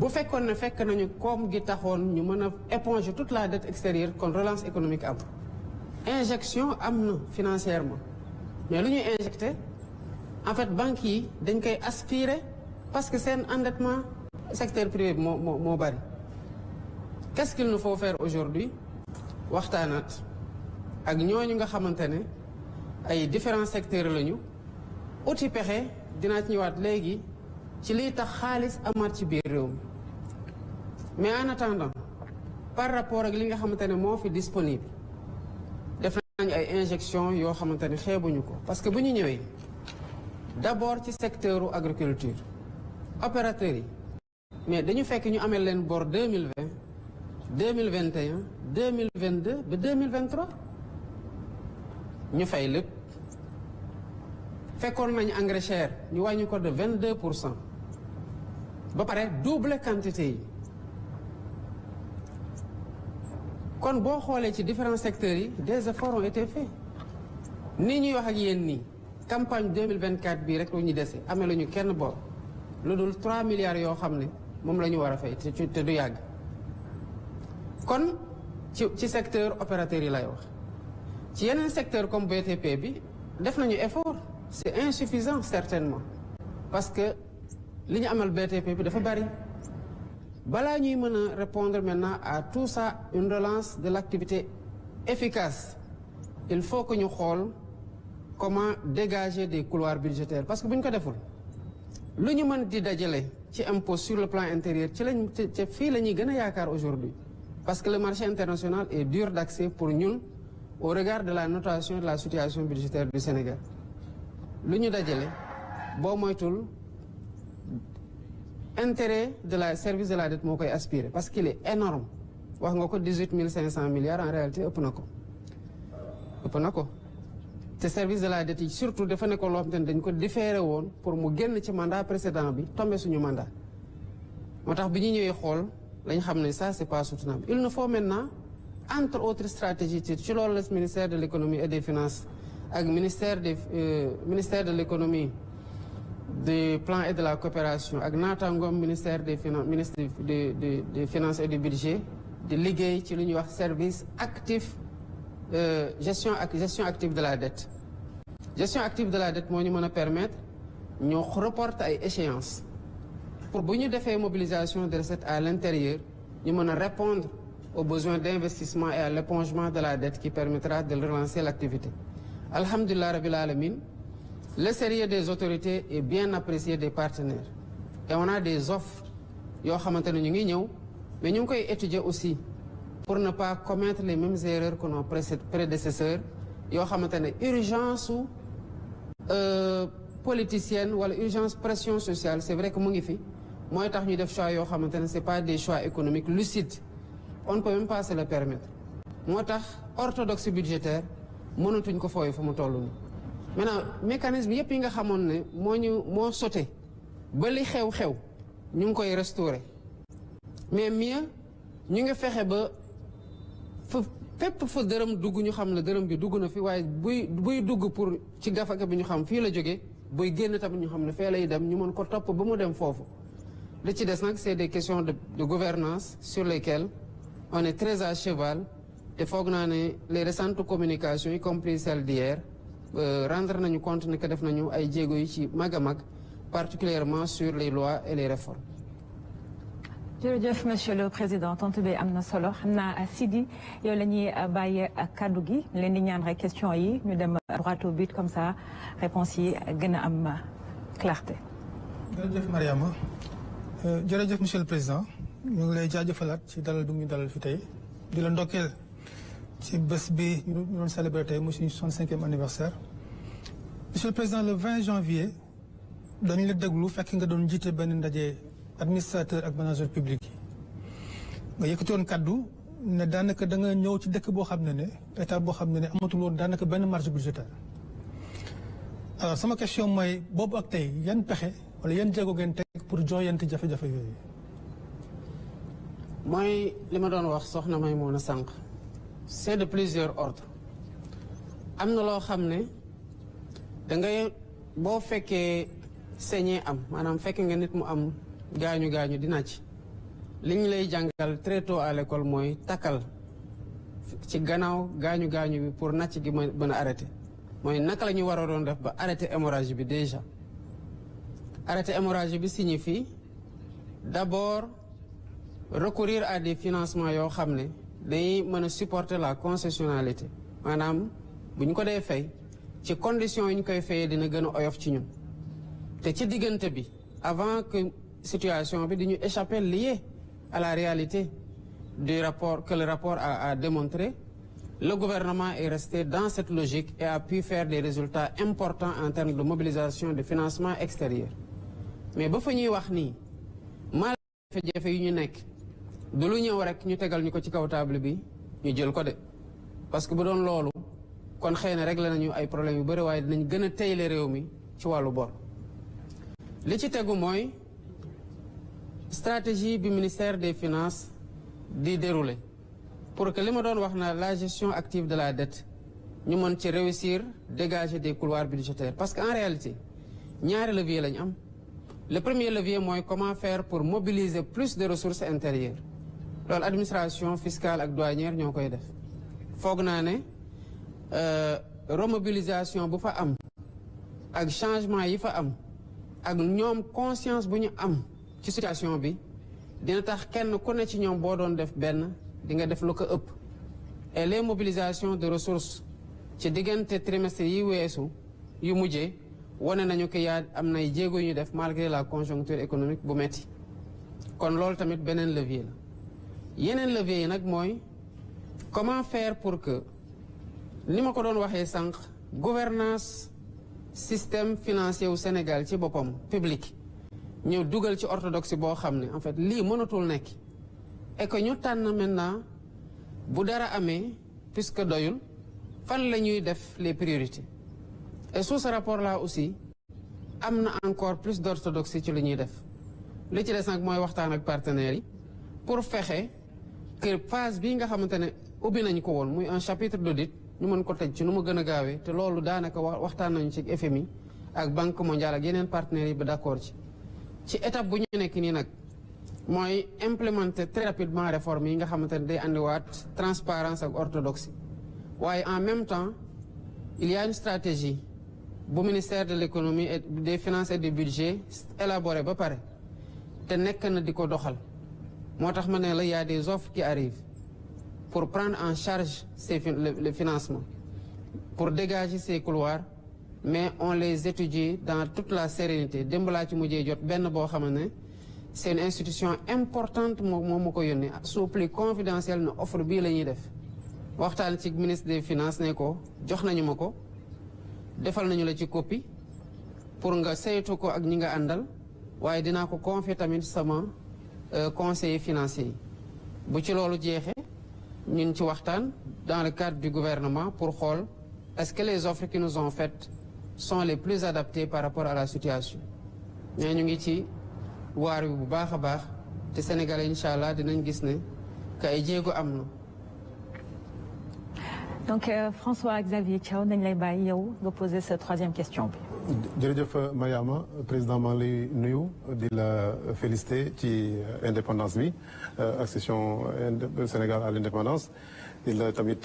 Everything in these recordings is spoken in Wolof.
bu fekkoon ne fekk nañu koom gi taxoon ñu mën a éponger toute la dette extérieure kon relance économique am injection am na financièrement mais lu ñuy injecté en fait banques yi dañ koy aspirer parce que seen endettement secteur privé bi moo bari. Qu'est-ce qu'il nous faut faire aujourd'hui waxtaanaat ak ñooñu nga xamante ne ay différents secteurs lañu uti pexe dinaa ci ñëwaat léegi ci liy tax xaalis amaat ci biir réew mi mais en attendant par rapport ak li nga xamante ne moo fi disponible def nañu ay injection yoo xamante ne xeebuñu ko parce que bu ñu ñëwee d'abord ci secteur agriculture opérateurs yi mais dañu fekk ñu amee leen bor 2020 2021 2022 ba 2023 ñu fay lépp fekkoon nañu engrais cher ñu wàññi ko de 22% ba pare double quantité yi kon boo xoolee ci différents secteurs yi des efforts ont été faits nii ñuy wax ak yéen nii campagne 2024 bii rek lu ñu dese amee la ñu kenn bor lu dul 3 milliards yoo xam ne moom la ñu war a fay te du yàgg kon ci secteur opérateur yi lay wax ci yeneen secteur comme BTP bi def nañu effort c'est insuffisant certainement parce que li ñu amal BTP bi dafa bari balaa ñuy mën a répondre maintenant à tout ça une relance de l'activité efficace il faut que ñu xool comment dégager des couloirs budgétaires parce que bu ñu ko deful lu ñu mën di dajale ci impôt sur le plan intérieur ci fii la ñuy gën a yaakaar aujourd'hui parce que le marché international est dur d'accès pour ñun au regard de la notation de la situation budgétaire du Sénégal lu ñu dajale boo moytul intérêt de la service de la dette moo koy aspirer parce qu'il est énorme wax nga ko 18 500 milliards en réalité ëpp na ko te service de la dette yi surtout dafa nekkoon loo xam ne dañ ko différé woon pour mu génn ci mandat précédent bi tombé suñu mandat moo tax bi ñu ñëwee xool lañ xam ne ça c'est pas soutenable il nous faut maintenant entre autres stratégies ci loolu la ministère de l'économie et des finances ak ministère de l'économie du plan et de la coopération ak naataangoom ministère des finances ministre des finances et du budget di liggéey ci lu ñuy wax service actif gestion active de la dette gestion active de la dette moo ñu mën a permettre ñu reporter ay échéances pour bu ñu defee mobilisation de recettes à l'intérieur ñu mën a répondre aux besoins d'investissement et à l'épongement de la dette qui permettra de relancer l'activité. Alhamdulillah Rabbil Alamin, le sérieux des autorités est bien apprécié des partenaires et on a des offres yoo xamante ne ñu ngi ñëw mais ñu ngi koy étudier aussi pour ne pas commettre les mêmes erreurs que nos prédécesseurs yoo xamante ne urgence su politicienne wala urgence pression sociale c'est vrai que mu ngi fi mooy tax ñu def choix yoo xamante ne c'est pas des choix économiques lucides on ne peut même pas se le permettre moo tax orthodoxie budgétaire mënatuñ ko fooy fu mu toll nii maintenant mécanisme yëpp yi nga xamoon ne moo sauté ba li xew-xew ñu ngi koy restaurer mais mieux ñu ngi fexe ba fépp fa dërëm dugg ñu xam ne dërëm bi dugg na fi waaye buy dugg pour ci gafaka bi ñu xam fii la jógee buy génn tamit ñu xam ne fee lay dem ñu mën ko topp ba mu dem foofu li ci des nag c'est des questions de gouvernance sur lesquelles on est très à cheval te foog naa ne les récentes communications y compris celles d'hier rendre nañu compte ne que def nañu ay jéego yi ci mag a mag particulièrement sur les lois et les réformes. jërëjëf monsieur le président tontu bi am na solo xam naa Sidi yow la ñuy bàyyee kaddu gi leen di ñaan rek question yi ñu dem droit au but comme ça réponse yi gën a am clarté. jërëjëf Mariama jërëjëf monsieur le président ñu ngi lay jaajëfalaat ci dalal bi ñu dalal fi tey di la ndokkeel ci bés bi ñu doon célébrer tey mu suñu 65e anniversaire. monsieur le président le 20 janvier dañu la déglu fekk nga doon jiite benn ndaje. administrateur ak manager public yi nga yëkkati woon kaddu ne daanaka da nga ñëw ci dëkk boo xam ne état boo xam ne amatul woon daanaka benn marge budgétaire alors sama question mooy boobu ak tey yan pexe wala yan jéego ngeen teg pour jooyanti jafe-jafe yooyu. mooy li ma doon wax soxna may moon a sànq c'est de plusieurs ordres am na loo xam ne da ngay boo fekkee saigné am maanaam fekk nga nit mu am gaañu dina ci li ñu lay jàngal très tôt à l'école mooy takkal ci gannaaw gaañu bi pour nàcc gi mën a arrêté mooy naka la ñu war a doon def ba arrêté hémorragie bi déjà arrêté hémorragie bi signifie d'abord recourir à des financements yoo xam ne dañuy mën a supporter la concessionnalité maanaam bu ñu ko dee fay ci conditions yi ñu koy fayee dina gën a oyof ci ñun te ci diggante bi avant que situation bi di ñu échapper lié à la réalité du rapport que le rapport a démontré, le gouvernement est resté dans cette logique et a pu faire des résultats importants en termes de mobilisation de financement extérieur. Mais ba fa ñuy wax nii mal jafe-jafe yu ñu nekk du lu ñëw rek ñu tegal ñu ko ci kaw table bi ñu jël ko de parce que bu doon loolu kon xëy na réglé nañu ay problèmes yu bëri waaye dinañ gën a teyle réew mi ci wàllu bor. li ci tegu mooy stratégie bi ministère des finances di dérouler pour que li ma doon wax na la gestion active de la dette ñu mën ci réussir dégager des couloirs budgétaires parce que en réalité ñaari levier lañu am. Le premier levier mooy comment faire pour mobiliser plus de ressources intérieures loolu administration fiscale ak douanière ñoo koy def foog naa ne remobilisation bu fa am ak changement yi fa am ak ñoom conscience bu ñu am ci situation bi dina tax kenn ku ne ci ñoom boo doon def benn di nga def lu ko ëpp et les mobilisations de ressources ci diggante trimestre yi weesu yu mujjee wane nañu que yaa am nay jéego yu ñu def malgré la conjoncture économique bu metti kon loolu tamit beneen levier la yeneen levier yi nag mooy comment faire pour que ni ma ko doon waxee sànq gouvernance système financier wu Sénégal ci boppam public ñëw dugal ci orthodoxie boo xam ne en fait lii mënatul nekk et que ñu tànn maintenant bu dara amee puisque doyul fan la ñuy def les priorités et sous ce rapport là aussi am na encore plus d'orthodoxie ci li ñuy def li ci des nag mooy waxtaan ak partenaires yi pour fexe que phase bii nga xamante ne ubbi nañ ko woon muy un chapitre d'audit ñu mën ko tëj ci nu mu gën a gaawee te loolu daanaka waxtaan nañu ci FMI ak Banque mondiale ak yeneen partenaires yi ba d'accord ci étape bu ñu nekk nii nag mooy implémenter très rapidement réformes yi nga xamante ne day andiwaat transparence ak orthodoxie waaye en même temps il y a une stratégie bu ministère de l'économie et des finances et du budget élaboré ba pare te nekk na di ko doxal moo tax ma ne la y a des offres qui arrivent pour prendre en charge le financement pour dégager ces couloirs mais on les étudie dans toute la sérénité démb laa ci mujjee jot benn boo xam ne c'est une institution importante moom ma ko yónnee sous pli confidentiel na offre bii la ñuy def waxtaan ci ministre des finances ne ko jox nañu ma ko defal nañu la ci copie pour nga saytu ko ak ñi nga àndal waaye dinaa ko confier tamit sama conseiller financier yi bu ci loolu jeexee ñun ci waxtaan dans le cadre du gouvernement pour xool est-ce que les offres qui nous ont faites sont les plus adaptées par rapport à la situation mais ñu ngi ci waar wi bu baax a baax te Sénégalais incha allah dinañ gis ne que ay jéego am na. donc François-Xavier Thiaw nañ lay bàyyi yow nga poser sa troisième question bi. jërëjëf Mariama président maa ngi lay nuyu di la féliciter ci indépendance bi accession Sénégal à l'indépendance di la tamit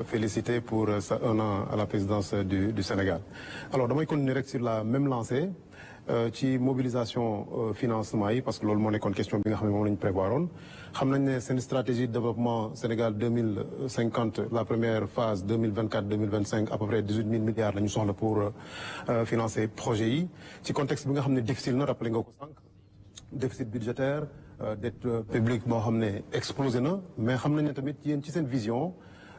féliciter pour sa 1 an à la présidence du Sénégal. alors damay continuer rek sur la même lancée ci mobilisation financement yi parce que loolu moo nekkoon question bi nga xam ne moom la ñu prévoiroon xam nañ ne seen stratégie de développement Sénégal 2050 la première phase 2024-2025 à peu près 18 000 milliards la ñu soxla pour financer projet yi ci contexte bi nga xam ne difficile na rappelé nga ko sànq déficit budgétaire dette publique moo xam ne explosé na mais xam nañ ne tamit yéen ci seen vision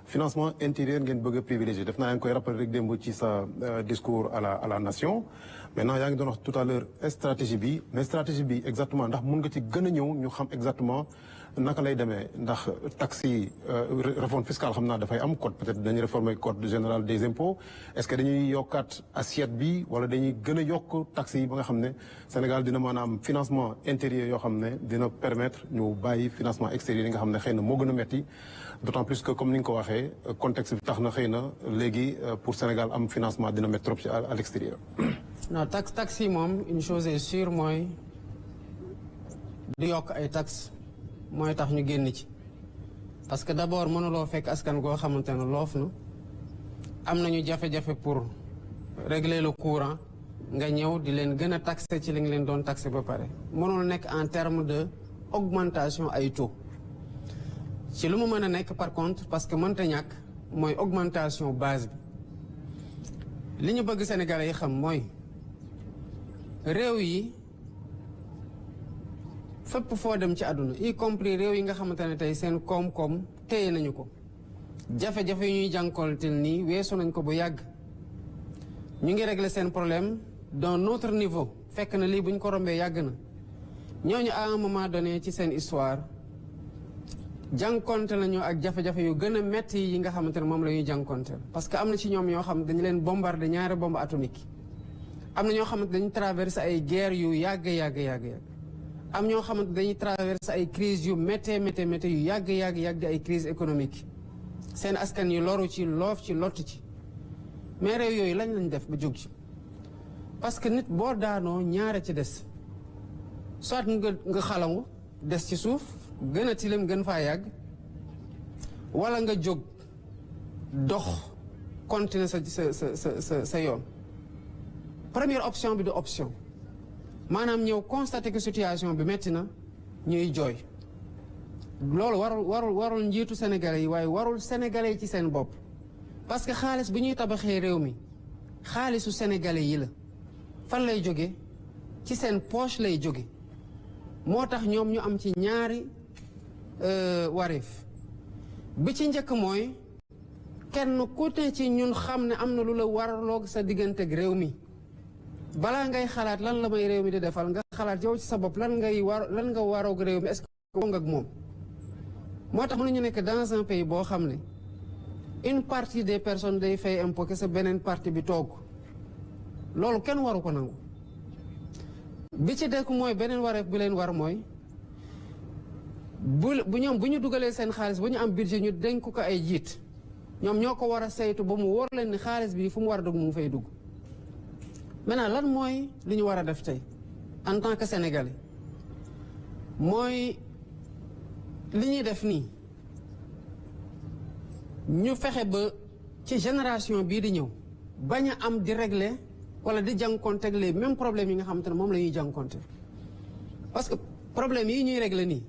financement intérieur ngeen bëgg a privilégié def naa yaa ngi koy rappelé rek démb ci sa discours à la nation maintenant yaa ngi doon wax tout à l'heure stratégie bi mais stratégie bi exactement ndax mun nga ci gën a ñëw ñu xam exactement naka lay demee ndax taxes yi réforme fiscale xam naa dafay am code peut-être dañuy réformer code général des impôts est-ce que dañuy yokkaat assiette bi wala dañuy gën a yokk taxes yi ba nga xam ne Sénégal dina mën a am financement intérieur yoo xam ne dina permettre ñu bàyyi financement extérieur yi nga xam ne xëy na moo gën a metti d'autant plus que comme ni nga ko waxee contexte bi tax na xëy na léegi pour Sénégal am financement dina mettre trop ci à l'extérieur. non taxe yi moom une chose est sûre mooy du yokk ay taxes mooy tax ñu génn ci parce que d'abord mënuloo fekk askan goo xamante ne loof na am nañu jafe-jafe pour régler le courant nga ñëw di leen gën a taxé ci li nga leen doon taxé ba pare mënul nekk en terme de augmentation ay taux ci lu mu mën a nekk par contre parce que mënta ñàkk mooy augmentation base bi li ñu bëgg Sénégalais yi xam mooy réew yi fépp foo dem ci àdduna y compris réew yi nga xamante ne tey seen koom-koom téye nañu ko jafe-jafe yu ñuy jànkoontel nii weesu nañ ko bu yàgg ñu ngi régler seen problème d'un autre niveau fekk na lii bu ñu ko rombee yàgg na ñooñu à un moment donné ci seen histoire jànkonte nañu ak jafe-jafe yu gën a metti yi nga xamante ne moom la ñuy jànkonteel parce que am na ci ñoom ñoo xam dañu leen bombardé ñaari bombe atomique am na ñoo xamante dañuy traversé ay guerre yu yàgg am ñoo xamante dañuy traversé ay crise yu méttee yu yàgg di ay crise économique seen askan yi loru ci loof ci lott ci mais réew yooyu lañ def ba jóg ci parce que nit boo daanoo ñaare ci des soit nga xalangu des ci suuf gën a tilim gën faa yàgg wala nga jóg dox continuer sa yoon première option bi du option maanaam ñëw constater que situation bi metti na ñuy jooy loolu warul njiitu sénégalais yi waaye warul sénégalais yi ci seen bopp parce que xaalis bi ñuy tabaxee réew mi xaalisu sénégalais yi la fan lay jóge ci seen poche lay jóge moo tax ñoom ñu am ci ñaari wareef bi ci njëkk mooy kenn ku ne ci ñun xam ne am na lu la waraloog sa diggante ak réew mi balaa ngay xalaat lan la may réew mi di defal nga xalaat yow ci sa bopp lan nga waroog réew mi est-ce que nga ak moom moo tax mënuñu nekk dans un pays boo xam ne une partie des personnes day fay impôt que sa beneen partie bi toog loolu kenn waru ko nangu bi ci dekk mooy beneen wareef bi leen war mooy bu ñoom bu ñu dugalee seen xaalis bu ñu am budget ñu dénk ko ay jiit ñoom ñoo ko war a saytu ba mu wóor leen ni xaalis bi fu mu war a dugg mu fay dugg maintenant lan mooy li ñu war a def tey en tant que sénégalais mooy li ñuy def nii ñu fexe ba ci génération bii di ñëw bañ a am di régler wala di jànkonteeg les mêmes problèmes yi nga xamante ne moom la ñuy jànkonte parce que problème yi ñuy régler nii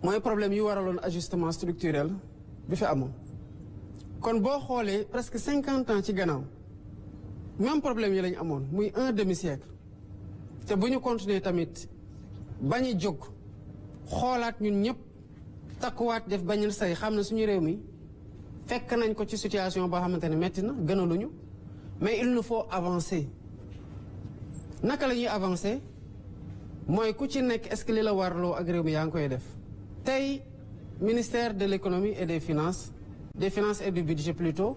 mooy problème yu waraloon ajustement structurel bi fi amoon kon boo xoolee presque 50 ans ci gannaaw même problème yi lañu amoon muy un demi-siècle te bu ñu continuer tamit bañ a jóg xoolaat ñun ñëpp takkuwaat def bañal say xam ne suñu réew mi fekk nañ ko ci situation boo xamante ne metti na gënaluñu mais il nous faut avancer naka la ñuy avancer mooy ku ci nekk est-ce que li la warloo ak réew mi yaa ngi koy def tey ministère de l'économie et des finances et du budget plutôt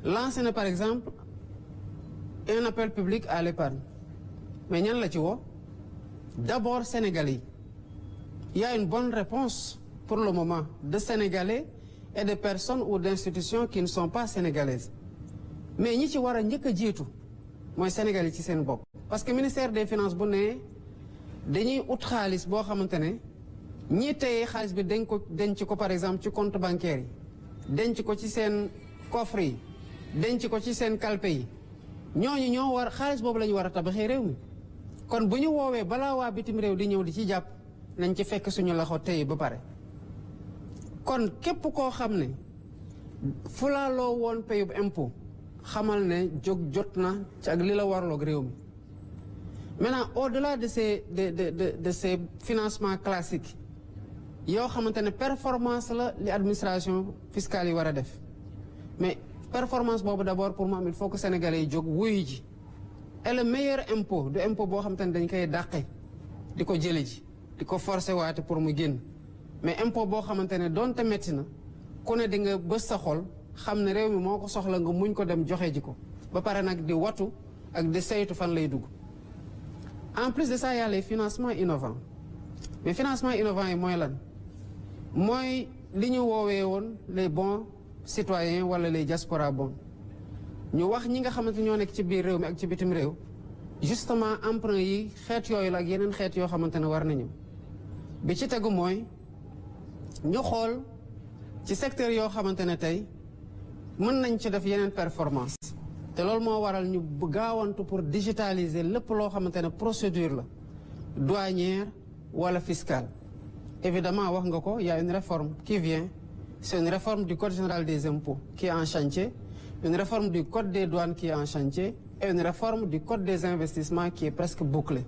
lancé na par exemple un appel public à l'épargne mais ñan la ci woo d'abord Sénégalais yi y a une bonne réponse pour le moment de Sénégalais et de personnes ou d'institutions qui ne sont pas sénégalaises mais ñi ci war a njëkk a jiitu mooy Sénégalais ci seen bopp parce que ministère des finances bu ne dañuy ut xaalis boo xamante ne ñi tey xaalis bi denc ko par exemple ci compte bancaire yi denc ko ci seen coffre yi denc ko ci seen kalpe yi ñooñu ñoo war xaalis boobu la ñu war a tabaxee réew mi kon bu ñu woowee balaa waa bitim réew di ñëw di ci jàpp nañ ci fekk suñu loxo tey ba pare kon képp koo xam ne fulaaloo woon payub impôt xamal ne jóg jot na ci ak li la warloog réew mi maintenant au-delà de ces financements classiques yoo xamante ne performance la li administration fiscale yi war a def mais performance boobu d'abord pour mu am il faut que sénégalais yi jóg wuyu ji et le meilleur impôt du impôt boo xamante ne dañ koy dàqe di ko jële ji di ko forcer waate pour mu génn mais impôt boo xamante ne doonte metti na ku ne di nga bës sa xol xam ne réew mi moo ko soxla nga muñ ko dem joxe ji ko ba pare nag di watu ak di saytu fan lay dugg en plus de ça y a les financements innovants mais financement innovant yi mooy lan mooy li ñu woowee woon les bons citoyens wala les diaspora bons ñu wax ñi nga xamante ñoo nekk ci biir réew mi ak ci bitim réew justement emprunt yi xeet yooyu la ak yeneen xeet yoo xamante ne war nañu bi ci tegu mooy ñu xool ci secteur yoo xamante ne tey mën nañ ci def yeneen performance te loolu moo waral ñu gaawantu pour digitaliser lépp loo xamante ne procédure la douanière wala fiscale. Évidemment wax nga ko, il y a une réforme qui vient, c'est une réforme du code général des impôts qui est en chantier, une réforme du code des douanes qui est en chantier et une réforme du code des investissements qui est presque bouclée.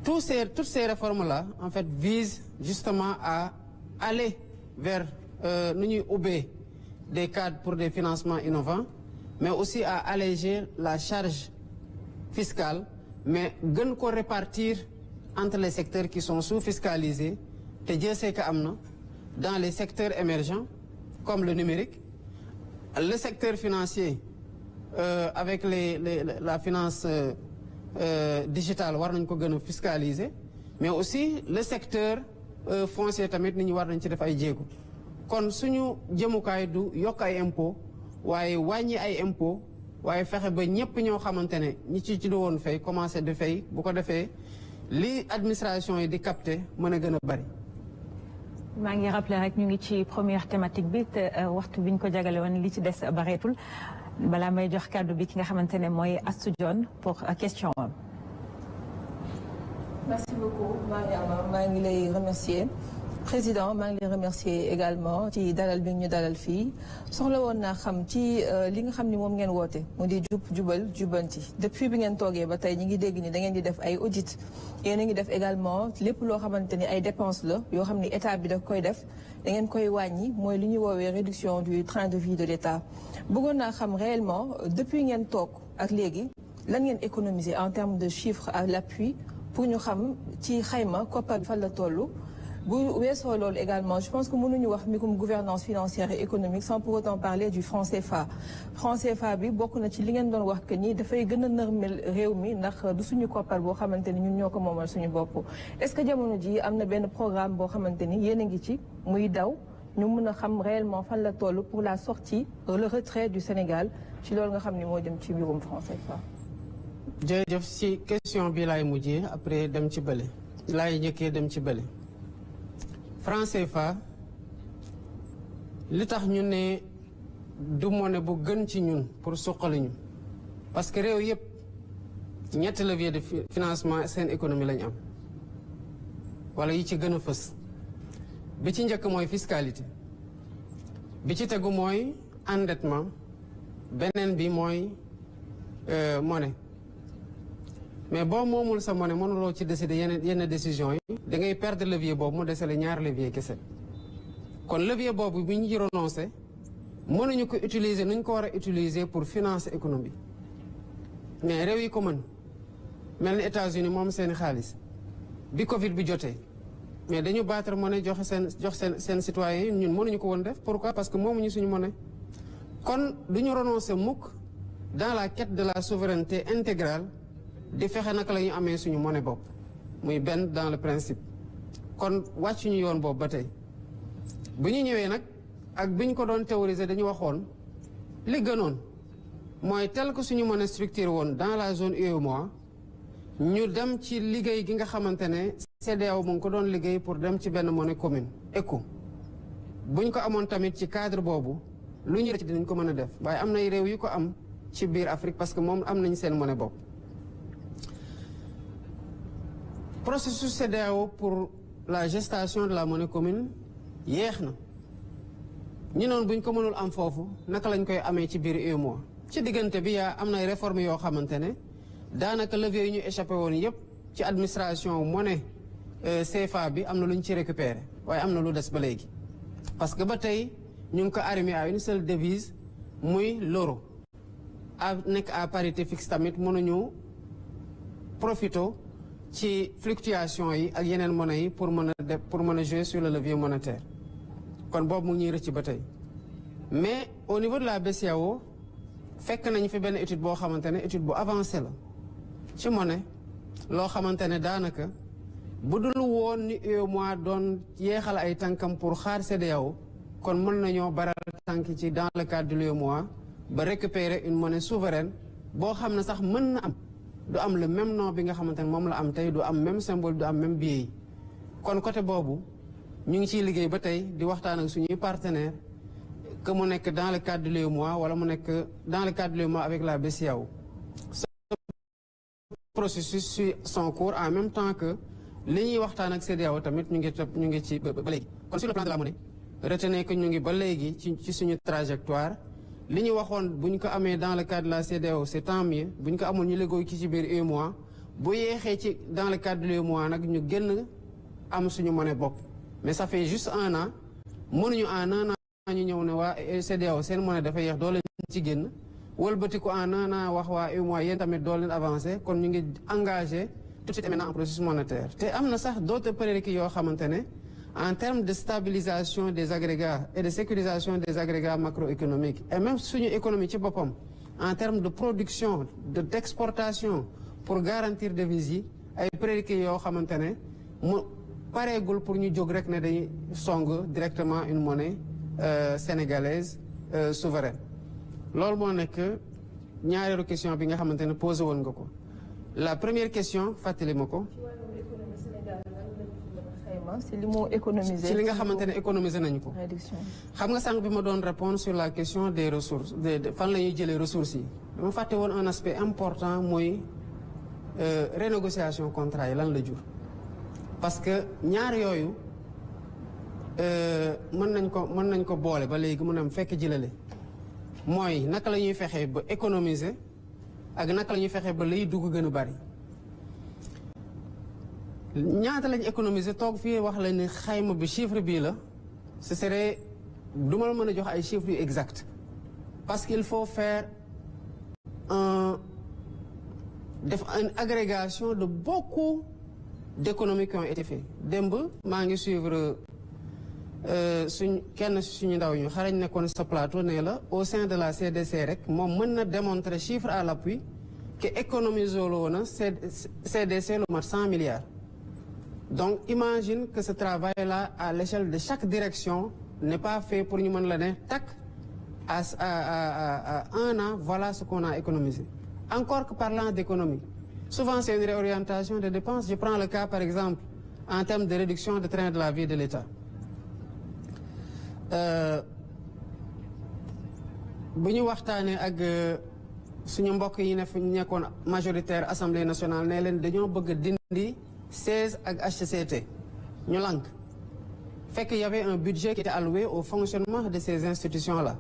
Toutes ces réformes-là, en fait, visent justement à aller vers des cadres pour des financements innovants, mais aussi à alléger la charge fiscale, mais gën ko répartir entre les secteurs qui sont sous-fiscalisés, te Dieu sait que amna, dans les secteurs émergents, comme le numérique, le secteur financier, avec la finance digitale, war nañ ko gën a fiscaliser, mais aussi le secteur foncier tamit nit ñi war nañ ci def ay jéego. Kon suñu jëmukaay du yokk ay impôt waaye wàññi ay impôt waaye fexe ba ñëpp ñoo xamante ne ñi ci woon fay commencé di fay bu ko defee li administration yi di capter mën a gën a bari. maa ngi rappelé rek ñu ngi ci première thématique bi te waxtu bi ñu ko jagale woon li ci des bareetul balaa may jox kàddu bi ki nga xamante ne mooy Astou Dione pour question am. Merci beaucoup Mariama, maa ngi lay remercier. Président maa ngi lay remercier également ci dalal bi ñu dalal fii soxla woon naa xam ci li nga xam ni moom ngeen woote mu di jub jubal jubanti depuis bi ngeen toogee ba tey ñi ngi dégg ni da ngeen di def ay audit yéen a ngi def également lépp loo xamante ni ay dépenses la yoo xam ni état bi daf koy def da ngeen koy wàññi mooy li ñuy woowee réduction du train de vie de l'état bëggoon naa xam réellement depuis ngeen toog ak léegi lan ngeen économiser en termes de chiffres à l'appui pour ñu xam ci xayma koppar fan la toll. bu weesoo loolu également je pense que mënuñu wax mbirum gouvernance financière et économique sans pour autant parler du franc CFA. franc CFA bi bokk na ci li ngeen doon wax que ni dafay gën a nërmel réew mi ndax du suñu koppar boo xamante ni ñun ñoo ko moomal suñu bopp. est-ce que jamono ji am na benn programme boo xamante ni yéen a ngi ci muy daw ñu mën a xam réellement fan la toll pour la sortie le retrait du Sénégal ci loolu nga xam ni moo jëm ci mbirum franc CFA. jërëjëf si question bi laay mujjee après dem ci bële laay njëkkee dem ci bële. franc CFA li tax ñu ne du monnaie bu gën ci ñun pour suqali ñu parce que réew yëpp ñetti levier de financement seen économie lañu am wala yi ci gën a fës bi ci njëkk mooy fiscalité bi ci tegu mooy endettement beneen bi mooy monnaie mais boo moomul sa monnaie mënuloo ci décider yenn décision yi da ngay perdre levier boobu mu desale ñaari levier kese kon levier boobu bi ñu ci renoncé mënuñu ko utiliser nu ñu ko war a utiliser pour financer économie mais réew yi ko mën mel ni États-Unis moom seeni xaalis bi Covid bi jotee mais dañu battre monnaie jox seen citoyens yi ñun mënuñu ko woon def pourquoi parce que moomuñu suñu monnaie kon duñu renoncer mukk dans la quête de la souveraineté intégrale di fexe naka la ñu amee suñu monnaie bopp muy benn dans le principe kon wàccuñu yoon boobu ba tey bu ñu ñëwee nag ak bi ñu ko doon théoriser dañu waxoon li gënoon mooy tel que suñu monnaie structurée woon dans la zone UEMOA ñu dem ci liggéey gi nga xamante ne CEDEAO mu ngi ko doon liggéey pour dem ci benn monnaie commune ECO bu ñu ko amoon tamit ci cadre boobu lu ñu ci dinañ ko mën a def waaye am nay réew yu ko am ci biir Afrique parce que moom am nañ seen monnaie bopp. processus CEDEAO pour la gestation de la monnaie commune yéex na ñu noonu bu ñu ko mënul am foofu naka lañ koy amee ci biir UEMOA ci diggante bi yaa am na réforme yoo xamante ne daanaka levier yi ñu échappé woon yépp ci administration monnaie CFA bi am na lu ñu ci récupéré waaye am na lu des ba léegi parce que ba tey ñu ngi ko arrimé à une seule devise muy l'euro a nekk à parité fixe tamit mënuñu profito ci fluctuation yi ak yeneen monnaie yi pour mën a jouer sur le levier monétaire kon boobu mu ngi ñuy rëcc ba tey mais au niveau de la BCEAO fekk nañu fi benn étude boo xamante ne étude bu avancée la ci monnaie loo xamante ne daanaka bu dul woon ni UEMOA doon yeexal ay tànkam pour xaar CEDEAO kon mën nañoo baral tànk ci dans le cadre de l'UEMOA ba récupérer une monnaie souveraine boo xam ne sax mën na am du am le même nom bi nga xamante ne moom la am tey du am même symbole du am même billet yi kon côté boobu ñu ngi ciy liggéey ba tey di waxtaan ak suñuy partenaires que mu nekk dans le cadre de l'UEMOA wala mu nekk dans le cadre de l'UEMOA avec la BCEAO. Ce processus suit son cours en même temps que li ñuy waxtaan ak CEDEAO tamit ñu ngi ci ba léegi. kon sur le plan de la monnaie retenez que ñu ngi ba léegi ci suñu trajectoire li ñu waxoon bu ñu ko amee dans le cadre de la CEDEAO c'est tant mieux bu ñu ko amul ñu liggéey ci biir UEMOA bu yeexee ci dans le cadre de l'UEMOA nag ñu gën am suñu monnaie bopp. mais ça fait juste un an mënuñu en un an ñu ñëw ne waa CEDEAO seen monnaie dafa yeex doo leen ci génn wëlbati ko en un an wax waa UEMOA yéen tamit doo leen avancé kon ñu ngi engagé tout de suite maintenant en processus monétaire. te am na sax d'autres prérequis yoo xamante ne en termes de stabilisation des agrégats et de sécurisation des agrégats macroéconomiques et même suñu économie ci boppam en termes de production d'exportation pour garantir devises yi ay prérequis yoo xamante ne mu pareegul pour ñu jóg rek ne dañuy song directement une monnaie sénégalaise souveraine. loolu moo nekk ñaareelu question bi nga xamante ne posé woon nga ko la première question fàttali ma ko. ci li mu économiser ci li nga xamante ne économiser nañu ko. xam nga sànq bi ma doon répondre sur la question des ressources fan la ñuy jëlee ressources yi. dama fàtte woon un aspect important mooy renégociation contrat yi lan la jur. parce que ñaar yooyu mën nañ ko boole ba léegi mu ne fekk jëlale mooy naka la ñuy fexee ba économiser ak naka la ñuy fexee ba lay dugg gën a bari. ñaata lañ économiser toog fii wax la ni xayma bi chiffre bii la ce serait du ma la mën a jox ay chiffres yu exact parce qu'il faut faire def une agrégation de beaucoup d'économies qui ont été faites. démb maa ngi suivre kenn suñu ndaw ñu xarañ nekkoon sa plateau ne la au sein de la CDC rek moom mën na démontrer chiffre à l'appui que économiser loo na CDC lu mat 100 milliards. donc imagine que ce travail-là à l'échelle de chaque direction n'est pas fait pour ñu mën la ne tac à un an voilà ce qu'on a économisé. Encore que parlant d'économie, souvent c'est une réorientation des dépenses. Je prends le cas par exemple en termes de réduction de train de la vie de l'État. bu ñu waxtaanee ak suñu mbokk yi ne fu ñu nekkoon majoritaire assemblée nationale ne leen dañoo bëgg a dindi 16 ak HCCT ñu lànk fekk y avait un budget qui était alloué au fonctionnement de ces institutions-là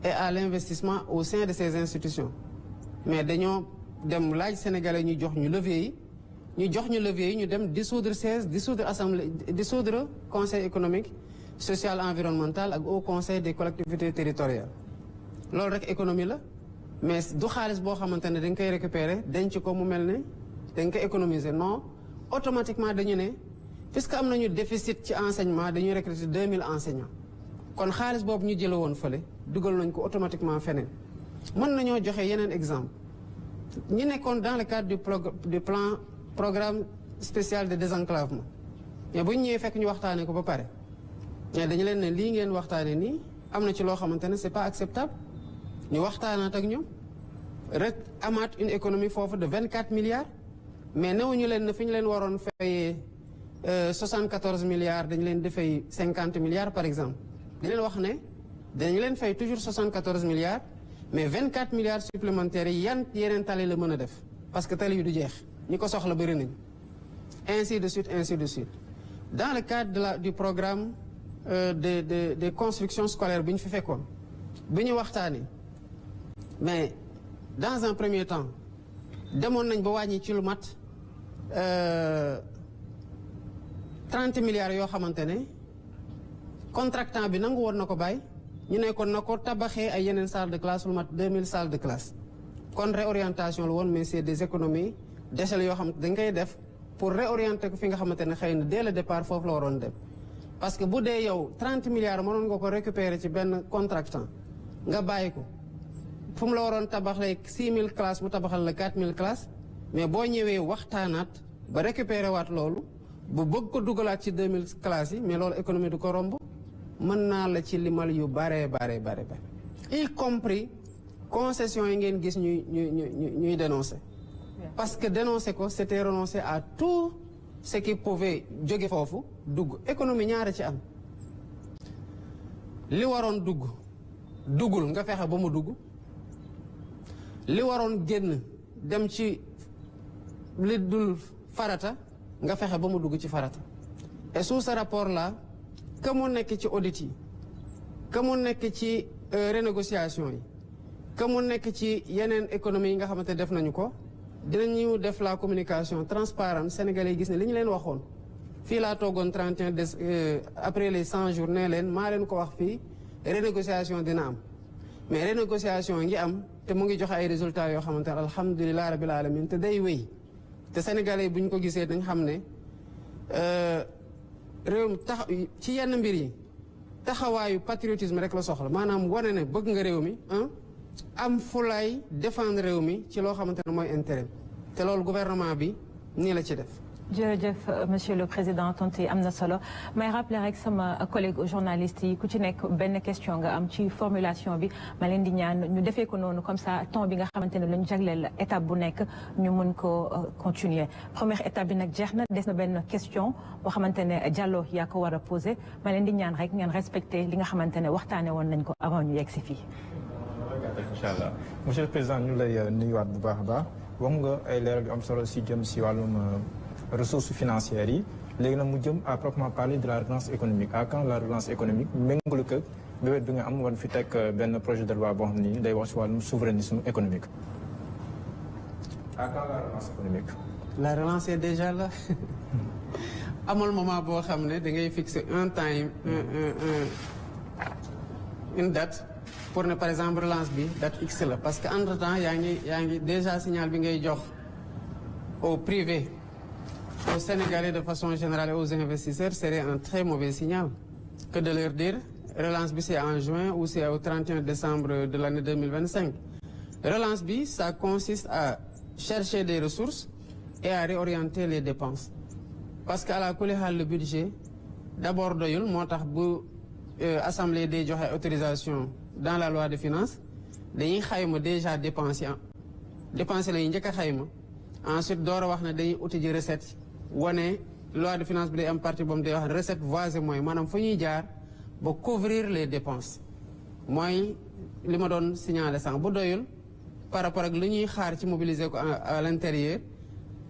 et à l'investissement au sein de ces institutions mais dañoo dem laaj sénégalais ñu jox ñu levier yi ñu dem dissoudre 16 dissoudre conseil économique social environnemental ak au conseil des collectivités territoriales loolu rek économie la mais du xaalis boo xamante ne dañ koy récupérer denc ko mu mel ne dañ ko économiser non automatiquement dañu ne puisque am nañu déficit ci enseignement dañuy recruter 2000 enseignants kon xaalis boobu ñu jële woon fële dugal nañ ko automatiquement feneen. mën nañoo joxe yeneen exemple ñi nekkoon dans le cadre du programme spécial de désenclavement mais bu ñu ñëwee fekk ñu waxtaanee ko ba pare mais dañu leen ne lii ngeen waxtaanee nii am na ci loo xamante ne c'est pas acceptable ñu waxtaanaat ak ñoom rek amaat une économie foofu de 24 milliards mais newuñu leen ne fi ñu leen waroon fayee 74 milliards dañu leen di fay 50 milliards par exemple dañu leen wax ne dañu leen fay toujours 74 milliards mais 24 milliards supplémentaires yi yeneen tali la mën a def parce que tali yu du jeex ñi ko soxla bëri nañ ainsi de suite dans le cadre du programme de construction scolaire bi ñu fi fekkoon bi ñu waxtaanee mais dans un premier temps demoon nañ ba wàññi ci lu mat 30 milliards yoo xamante ne contractant bi nangu woon na ko bàyyi ñu ne kon na ko tabaxee ay yeneen salle de classe lu mat 2000 salles de classe kon réorientation la woon mais c'est des économies d'échelle yoo xam dañ koy def pour réorienter ko fi nga xamante ne xëy na dès le départ foofu la waroon dem parce que bu dee yow 30 milliards mënoon nga ko récupérer ci benn contractant nga bàyyi ko fu mu la waroon tabaxee 6000 classes mu tabaxal la 4000 classes mais boo ñëwee waxtaanaat ba récupérer waat loolu bu bëgg ko dugalaat ci 2000 classes yi mais loolu économie du ko romb mën naa la ci limal yu bare y compris concessions yi ngeen gis ñuy dénoncer parce que dénoncer ko c'était renoncer à tout ce qui pouvait jóge foofu dugg économie ñaara ci am li waroon duggul nga fexe ba mu dugg li waroon génn dem ci li dul farata nga fexe ba mu dugg ci farata et sous ce rapport là que mu nekk ci audit yi que mu nekk ci renégociation yi que mu nekk ci yeneen économie yi nga xamante def nañu ko dinañu def la communication transparente sénégalais yi gis ne li ñu leen waxoon fii laa toogoon 31 après les 100 jours ne leen maa leen ko wax fii renégociation dina am mais renégociation ngi am te mu ngi joxe ay résultats yoo xamante ne alhamdulilah rabil alamin te day wéy te sénégalais yi bu ñu ko gisee dañ xam ne réew mi tax ci yenn mbir yi taxawaayu patriotisme rek la soxla maanaam wane ne bëgg nga réew mi am fulaay défendre réew mi ci loo xamante ne mooy intérêt te loolu gouvernement bi nii la ci def. jërëjëf monsieur le président tontu am na solo may rappeler rek sama collègue journaliste yi ku ci nekk benn question nga am ci formulation bi ma leen di ñaan ñu defee ko noonu comme ça temps bi nga xamante ne la ñu jagleel étape bu nekk ñu mën ko continuer première étape bi nag jeex na des na benn question boo xamante ne Diallo yaa ko war a posé ma leen di ñaan rek ngeen respecté li nga xamante ne waxtaane woon nañ ko avant ñu yegg si fii. incha allah monsieur le président ñu lay nuyuwaat bu baax a baax wax nga ay leeral yu am solo si jëm si wàllum ressources financières yi léegi nag mu jëm à proprement parler de la relance économique à quand la relance économique méngalu ko bébét bi nga am war fi teg benn projet de loi boo xam ni day wax si wàllum souverainisme économique à quand la relance économique. la relance est déjà là amul moment boo xam ne da ngay fixer un time une date pour ne par exemple relance bi date X la parce que entre temps yaa ngi déjà signal bi ngay jox au privé aux Sénégalais de façon générale et aux investisseurs serait un très mauvais signal que de leur dire relance bi c'est en juin ou c'est au 31 décembre de l'année 2025 relance bi ça consiste à chercher des ressources et à réorienter les dépenses parce que à la kulli xaal le budget d'abord doyul moo tax bu assemblée day joxe autorisation dans la loi de finances dañuy xayma déjà dépenses la ñuy njëkk a xayma ensuite door a wax ne dañuy uti ji recette wane loi de finance bi day am partie boobu day wax recette voies et moyens maanaam fu ñuy jaar ba couvrir les dépenses mooy li ma doon signaler sànq bu doyul par rapport ak li ñuy xaar ci mobiliser ko à l'intérieur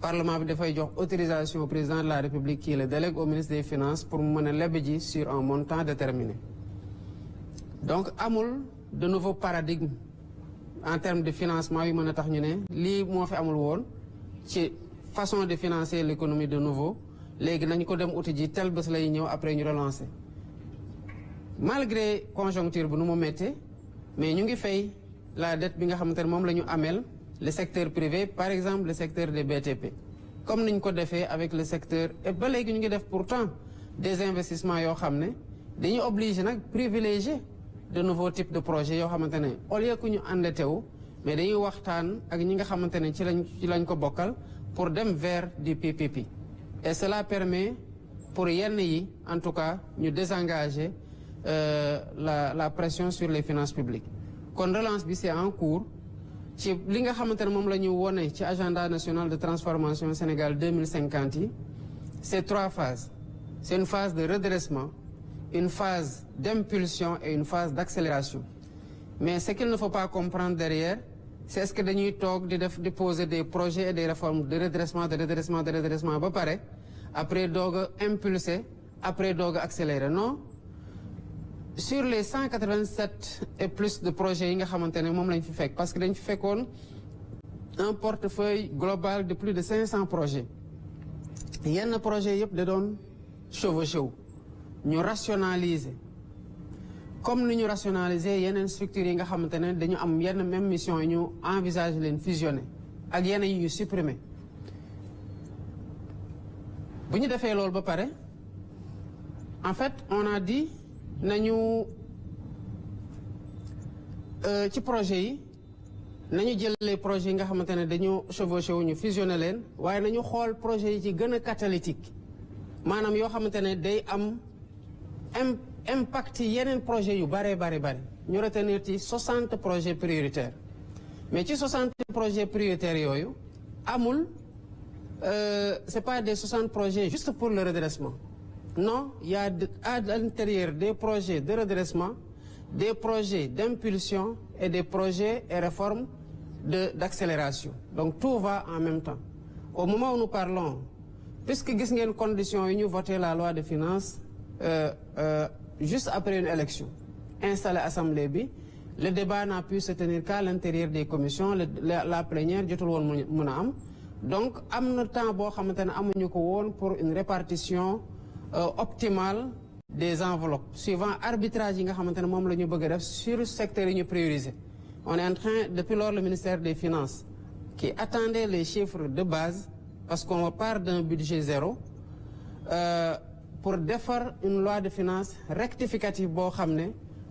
parlement bi dafay jox autorisation au président de la république qui le délègue au ministre des finances pour mu mën a leb ji sur un montant déterminé donc amul de nouveau paradigme en termes de financement yu mën a tax ñu ne lii moo fi amul woon ci façon de financer l'économie de nouveau léegi nañu ko dem uti ji tel bés lay ñëw après ñu relancer malgré conjoncture bu nu mu méttee mais ñu ngi fay la dette bi nga xamante ne moom la ñu ameel le secteur privé par exemple le secteur des BTP comme niñ ko defee avec le secteur et ba léegi ñu ngi def pourtant des investissements yoo xam ne dañuy obligé nag privilégier de nouveaux types de projets yoo xamante ne au lieu que ñu endetté wu mais dañuy waxtaan ak ñi nga xamante ne ci lañ ko bokkal pour dem vers du PPP et cela permet pour yenn yi en tout cas ñu désengager la pression sur les finances publiques kon relance bi c'est en cours ci li nga xamante ne moom la ñu wone ci agenda national de transformation Sénégal 2050 yi c'est 3 phases c'est une phase de redressement une phase d'impulsion et une phase d'accélération mais ce qu'il ne faut pas comprendre derrière c'est est-ce que dañuy toog di poser des projets et des réformes de redressement ba pare après doog a impulser après doog a accélérer non sur les 187 et plus de projets yi nga xamante ne moom lañ fi fekk parce que dañ fi fekkoon un portefeuille global de plus de 500 projets yenn projets yëpp da doon chevauché wu ñu rationaliser comme ni ñu rationaliser yeneen structures yi nga xamante ne dañu am yenn même mission yi ñu envisager leen fusionner ak yeneen yi ñu supprimer bu ñu defee loolu ba pare en fait on a dit nañu ci projet yi nañu jël les projets yi nga xamante ne dañu chevauché wu ñu fusionner leen waaye nañu xool projets yi ci gën a catalytique maanaam yoo xamante ne day am impact yeneen projets yu bare ñu retenir ci 60 projets prioritaires mais ci 60 projets prioritaires yooyu amul c'est pas des 60 projets juste pour le redressement. Non, il y a à l'intérieur des projets de redressement, des projets d'impulsion et des projets et réformes d'accélération. Donc tout va en même temps. Au moment où nous parlons, puisque gis ngeen conditions yi ñu voté la loi de finances juste après une élection, installé assemblée bi, le débat n'a pu se tenir qu'à l'intérieur des commissions, la plénière jotul woon mën a am. Donc am na temps boo xamante ne amuñu ko woon pour une répartition optimale des enveloppes suivant arbitrage yi nga xamante ne moom la ñu bëgg a def sur secteur yi ñu prioriser. On est en train, depuis lors le ministère des Finances, qui attendait les chiffres de base, parce qu'on part d'un budget zéro, pour défaire une loi de finances rectificative boo xam ne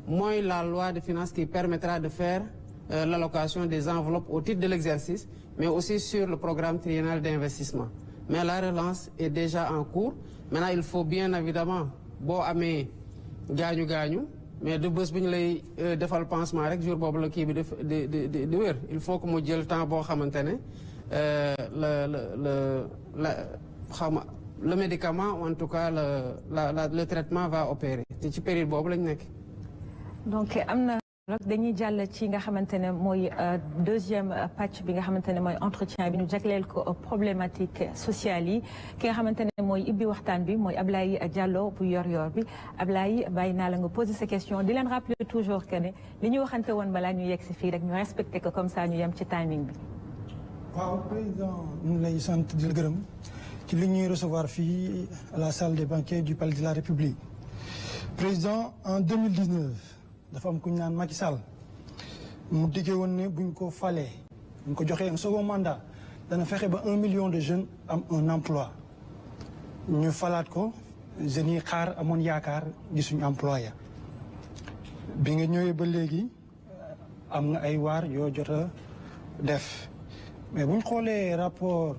mooy la loi de finances qui permettra de faire l'allocation des enveloppes au titre de l'exercice, mais aussi sur le programme triennal d'investissement. Mais la relance est déjà en cours. Maintenant, il faut bien évidemment boo amee gaañu mais du bés bu ñu lay defal pansement rek jour boobu la kii bi di wér. Il faut que mu jël temps boo xamante ne le médicament ou en tout cas le traitement va opérer te ci période boobu lañ nekk. donc am na dañuy jàll ci nga xamante ne mooy deuxième pàcc bi nga xamante ne mooy entretien bi ñu jagleel ko problématique sociale yi ki nga xamante ne mooy ibbi waxtaan bi mooy Ablaye Diallo bu yor bi Ablaye bàyyi naa la nga poser sa question di leen rappeler toujours que ne li ñu waxante woon balaa ñu yegg si fii rek ñu respecté ko comme ça ñu yem ci timing bi. waaw président ñu ngi lay sant di la gërëm ci li ñuy recevoir fii à la salle des banquets du palais de la République. Président, en 2019 dafa am ku ñu naan Macky Sall mu diggee woon ne buñ ko falee buñ ko joxee un second mandat dana fexe ba 1 million de jeunes am un emploi ñu falaat ko jeunes yi xaar amoon yaakaar gisuñu emploi ya bi nga ñëwee ba léegi am na ay waar yoo jot a def mais buñ xoolee rapport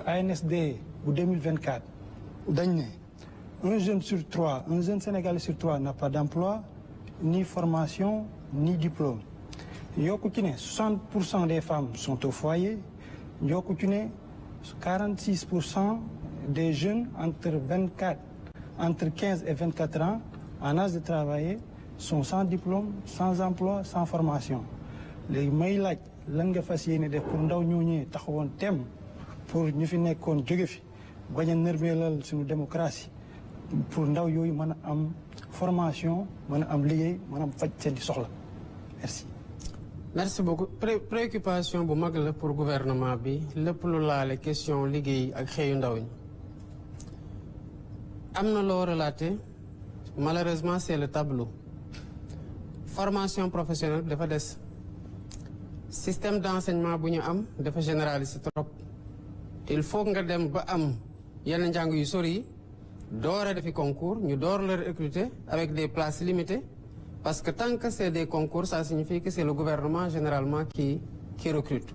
ANSD bu 2024 dañ ne un jeune sur trois, un jeune Sénégalais sur trois n'a pas d'emploi, ni formation, ni diplôme. Yokku ci ne 60% des femmes sont au foyer. Yokku ci ne 46% des jeunes entre 15 et 24 ans en âge de travailler sont sans diplôme, sans emploi, sans formation. léegi may laaj lan nga fas yéene def pour ndaw ñooñee taxawoon tem pour ñu fi nekkoon jóge fi bañ a nërmeelal suñu démocratie. Pour ndaw yooyu mën a am formation mën a am liggéey mën a am faj seen soxla merci. merci beaucoup préoccupation bu mag la pour gouvernement bi lépp lu laale question liggéey ak xëyu ndaw ñi. am na loo relaté malheureusement c'est le tableau formation professionnelle bi dafa des système d'enseignement bu ñu am dafa généraliste trop il faut nga dem ba am yenn njàng yu sori yi door a defi concours ñu door la recruter avec des places limitées parce que tant que c'est des concours ça signifie que c'est le gouvernement généralement qui recrute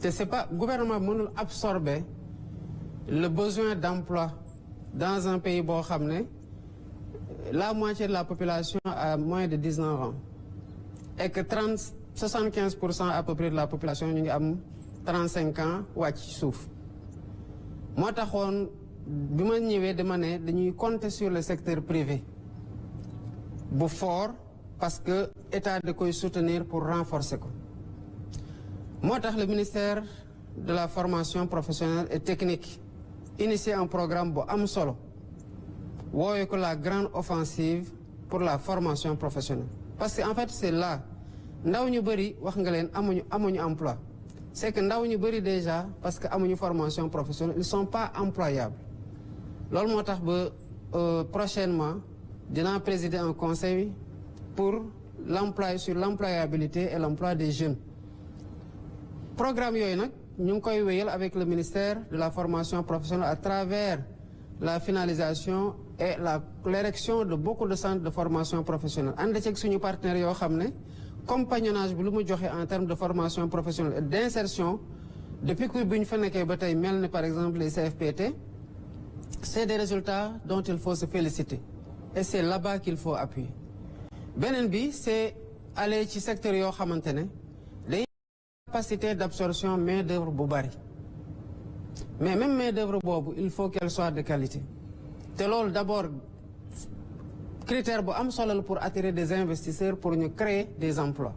te c'est pas gouvernement bi mënul absorber le besoin d'emploi dans un pays boo xam ne la moitié de la population a moins de 19 ans et que 75% à peu près de la population ñu ngi am 35 ans wàcc ci suuf moo taxoon bi ma ñëwee dama ne dañuy compter sur le secteur privé bu fort parce que état da koy soutenir pour renforcer ko moo tax le ministère de la formation professionnelle et technique initié un programme bu am solo woowe ko la grande offensive pour la formation professionnelle parce que en fait c'est là ndaw ñu bëri wax nga leen amuñu emploi c'est que ndaw ñu bëri déjà parce que amuñu formation professionnelle ils sont pas employables loolu moo tax ba prochainement dinaa présider un conseil pour l'employabilité et l'emploi des jeunes programme yooyu nag ñu ngi koy wéyal avec le ministère de la formation professionnelle à travers la finalisation et l'érection de beaucoup de centres de formation professionnelle ànd ceeg suñu partenaires yoo xam ne compagnonnage bi lu mu joxe en termes de formation professionnelle et d'insertion depuis que bu ñu fa nekkee ba tey mel ni par exemple les CFPT c'est des résultats dont il faut se féliciter et c'est là-bas qu'il faut appuyer beneen bi c'est aller ci secteur yoo xamante ne day capacité d'absorption main d'œuvre bu bari mais même main-d'œuvre boobu il faut qu'elle soit de qualité te loolu d'abord critère bu am solo la pour attirer des investisseurs pour ñu créer des emplois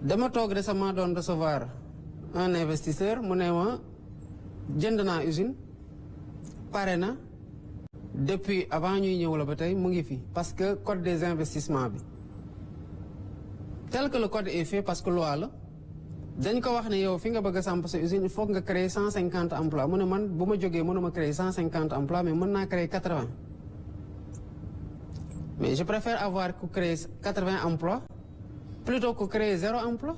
dama toog récemment doon recevoir un investisseur mu ne ma jënd naa usine pare na depuis avant ñuy ñëw la ba tey mu ngi fi parce que code des investissements bi tel que le code est fait parce que loi la dañ ko wax ne yow fi nga bëgg a samp sa usine il faut que nga créer 150 emplois mu ne man bu ma jógee mënuma créer 150 emplois mais mën naa créer 80 mais je préfère avoir ku créer 80 emplois plutôt que créer 0 emploi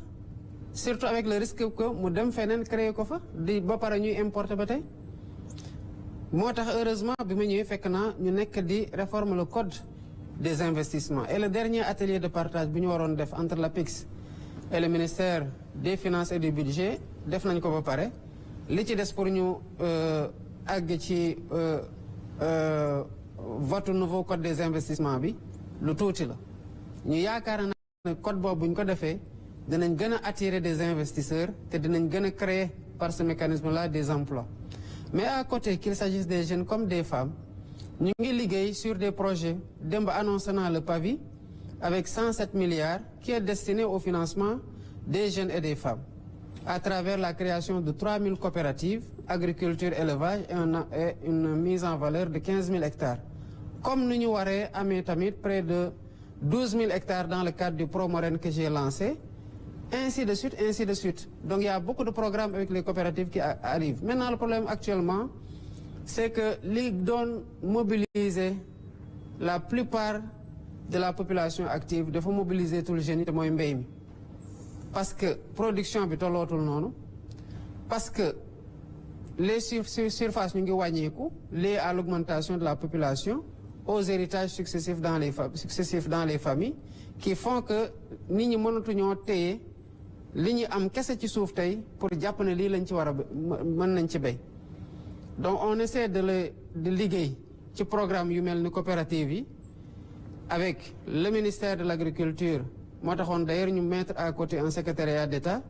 surtout avec le risque que mu dem feneen créer ko fa di ba pare ñuy importer ba tey moo tax heureusement bi ma ñëwee fekk naa ñu nekk di réformer le code des investissements et le dernier atelier de partage bi ñu waroon def entre l'APIX et le ministère des finances et du budget def nañ ko ba pare li ci des pour ñu àgg ci vote nouveau code des investissements bi lu tuuti la ñu yaakaar na code boobu bu ñu ko defee dinañ gën a attirer des investisseurs te dinañ gën a créer par ce mécanisme là des emplois mais à côté qu'il s'agisse des jeunes comme des femmes ñu ngi liggéey sur des projets démb annoncé naa le PAVI avec 107 milliards qui est destiné au financement des jeunes et des femmes à travers la création de 3000 coopératives, agriculture, élevage et une mise en valeur de 15 000 hectares. Comme nous nous avons tamit près de 12 000 hectares dans le cadre du Promoren que j'ai lancé, ainsi de suite, ainsi de suite. Donc il y a beaucoup de programmes avec les coopératives qui arrivent. Maintenant, le problème actuellement, c'est que les dons mobiliser la plupart de la population active, il faut mobiliser tout le génie de moyen mbéy mi parce que production bi tollootul noonu parce que les surfaces ñu ngi wàññeeku liées à l'augmentation de la population aux héritages successifs dans les familles qui font que nit ñi mënatuñoo téye li ñu am kese ci suuf tey pour jàpp ne lii lañ ci war a mën nañ ci béy donc on essaie de liggéey ci programme yu mel ni coopérative yi avec le ministère de l'Agriculture moo taxoon d'ailleurs ñu mettre à côté un secrétariat d'État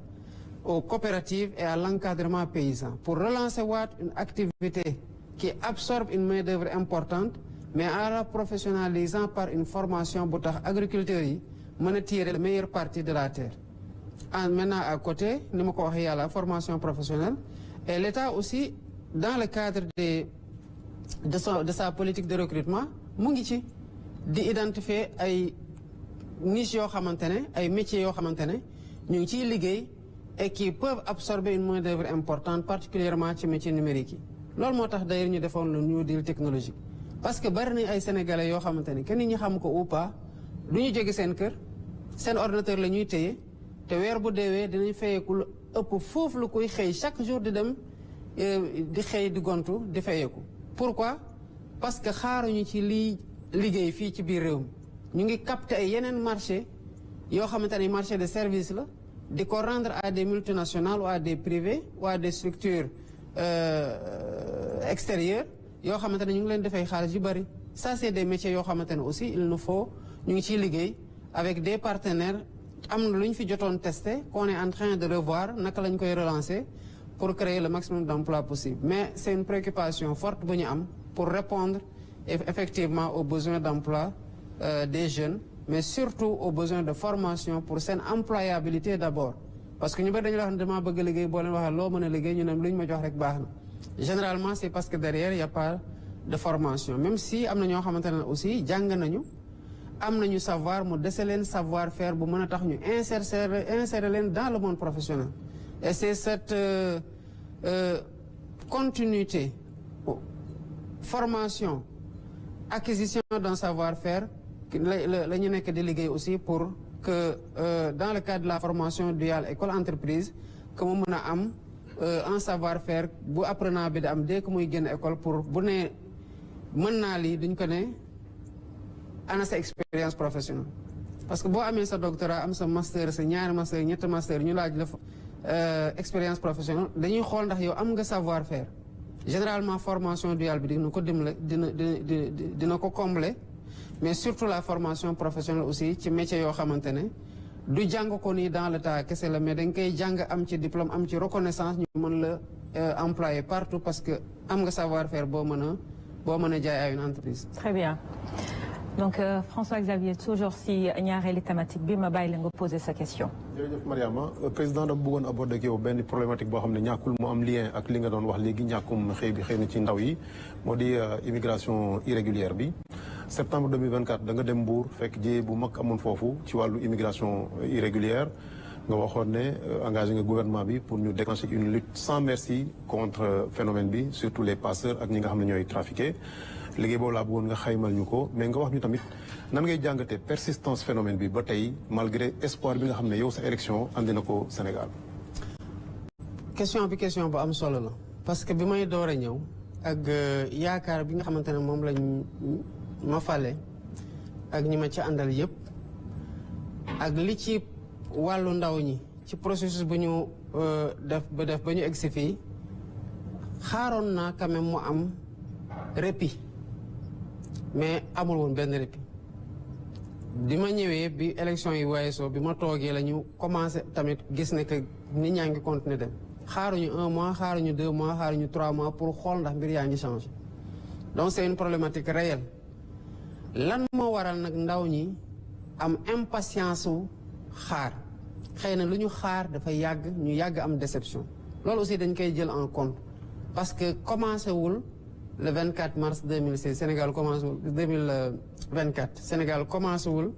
aux coopératives et à l'encadrement paysan pour relancer une activité qui absorbe une main-d'œuvre importante mais en la professionnalisant par une formation bu tax agriculteurs yi mën a tirer la meilleure partie de la terre. Maintenant à côté ni ma ko waxee yàlla formation professionnelle et l'État aussi dans le cadre de sa politique de recrutement mu ngi ci di identifier ay niches yoo xamante ne ay métiers yoo xamante ne ñu ngi ciy liggéey et qui peuvent absorber une main-d'œuvre importante particulièrement ci métiers numériques yi loolu moo tax d'ailleurs ñu defoon le New Deal technologique parce que bari nañ ay sénégalais yoo xamante ne kenn ñi xam ko ou pas du ñu jóge seen kër seen ordinateur la ñuy téye te weer bu deewee dinañ fayeeku lu ëpp foofu lu koy xëy chaque jour di dem di xëy di gontu di fayeeku pourquoi parce que xaaruñu ci liy liggéey fii ci biir réew mi ñu ngi capter ay yeneen marché yoo xamante ne marché de service la di ko rendre à des multinationales ou à des privés ou à des structures extérieures yoo xamante ne ñu ngi leen defay xaalis yu bari ça c'est des métiers yoo xamante ne aussi il nous faut ñu ngi ciy liggéey avec des partenaires am na lu ñu fi jotoon testé qu'on est en train de revoir naka lañ koy relancer pour créer le maximum d'emplois possible mais c'est une préoccupation forte bu ñu am pour répondre effectivement aux besoins d'emploi des jeunes mais surtout aux besoins de formation pour seen employabilité d'abord parce que ñu bari dañu la wax ne dama bëgg liggéey boo leen waxee loo mën a liggéey ñu ne lu ñu ma jox rek baax na généralement c'est parce que derrière il y a pas de formation même si am na ñoo xamante ne aussi jàng nañu am nañu savoir mu dese leen savoir faire bu mën a tax ñu insérer leen dans le monde professionnel et c'est cette continuité formation acquisition d'un savoir-faire la ñu nekk di liggéey aussi pour que dans le cadre de la formation duale école entreprise que mu mën a am un savoir-faire bu apprenant bi di am dès que muy génn école pour bu ne mën naa lii duñ ko ne ana sa expérience professionnelle parce que boo amee sa doctorat am sa master sa ñaari master ñetti master ñu laaj la expérience professionnelle dañuy xool ndax yow am nga savoir-faire généralement formation duale bi dina ko dimbale dina ko combler mais surtout la formation professionnelle aussi ci métier yoo xamante ne du jàng ko nii dans le tas kese la mais dañ koy jàng am ci diplôme am ci reconnaissance ñu mën la employé partout parce que am nga savoir-faire boo mën a jaay à une entreprise. Très bien. Donc François-Xavier toujours si ñaareeli thématique bi ma bàyyi la nga poser sa question. jërëjëf Mariama président dama bëggoon aborder ak yow benn problématique boo xam ne ñàkkul mu am lien ak li nga doon wax léegi ñàkkum xëy na ci ndaw yi moo di immigration irrégulière bi. septembre 2024 da nga dem Mbour fekk ji bu mag amoon foofu ci wàllu immigration irrégulière nga waxoon ne engagé nga gouvernement bi pour ñu déclencher une lutte sans merci contre phénomène bi surtout les passeurs ak ñi nga xam ne ñooy trafiqué. liggéey boobu laa bëggoon nga xaymal ñu ko mais nga wax ñu tamit nan ngay jàngatee persistance phénomène bi ba tey malgré espoir bi nga xam ne yow sa élection andi na ko Sénégal. question bu am solo la parce que bi may door a ñëw ak yaakaar bi nga xamante ne moom lañ ma fale ak ñi ma ci àndal yëpp ak li ci wàllu ndaw ñi ci processus bu ñu def ba ñu egsi fii xaaroon naa quand même mu am répit. mais amul woon benn répit bi ma ñëwee bi élection yi weesoo bi ma toogee la ñu commencé tamit gis ne que nit ñaa ngi continuer dem xaaruñu 1 mois xaaruñu 2 mois xaaruñu 3 mois pour xool ndax mbir yaa ngi changé donc c'est une problématique réelle lan moo waral nag ndaw ñi am impatience su xaar xëy na lu ñu xaar dafa yàgg ñu yàgg am déception loolu aussi dañ koy jël en compte parce que commencé wul le 24 mars 2016 Sénégal commencé wul 2024 Sénégal commencé wul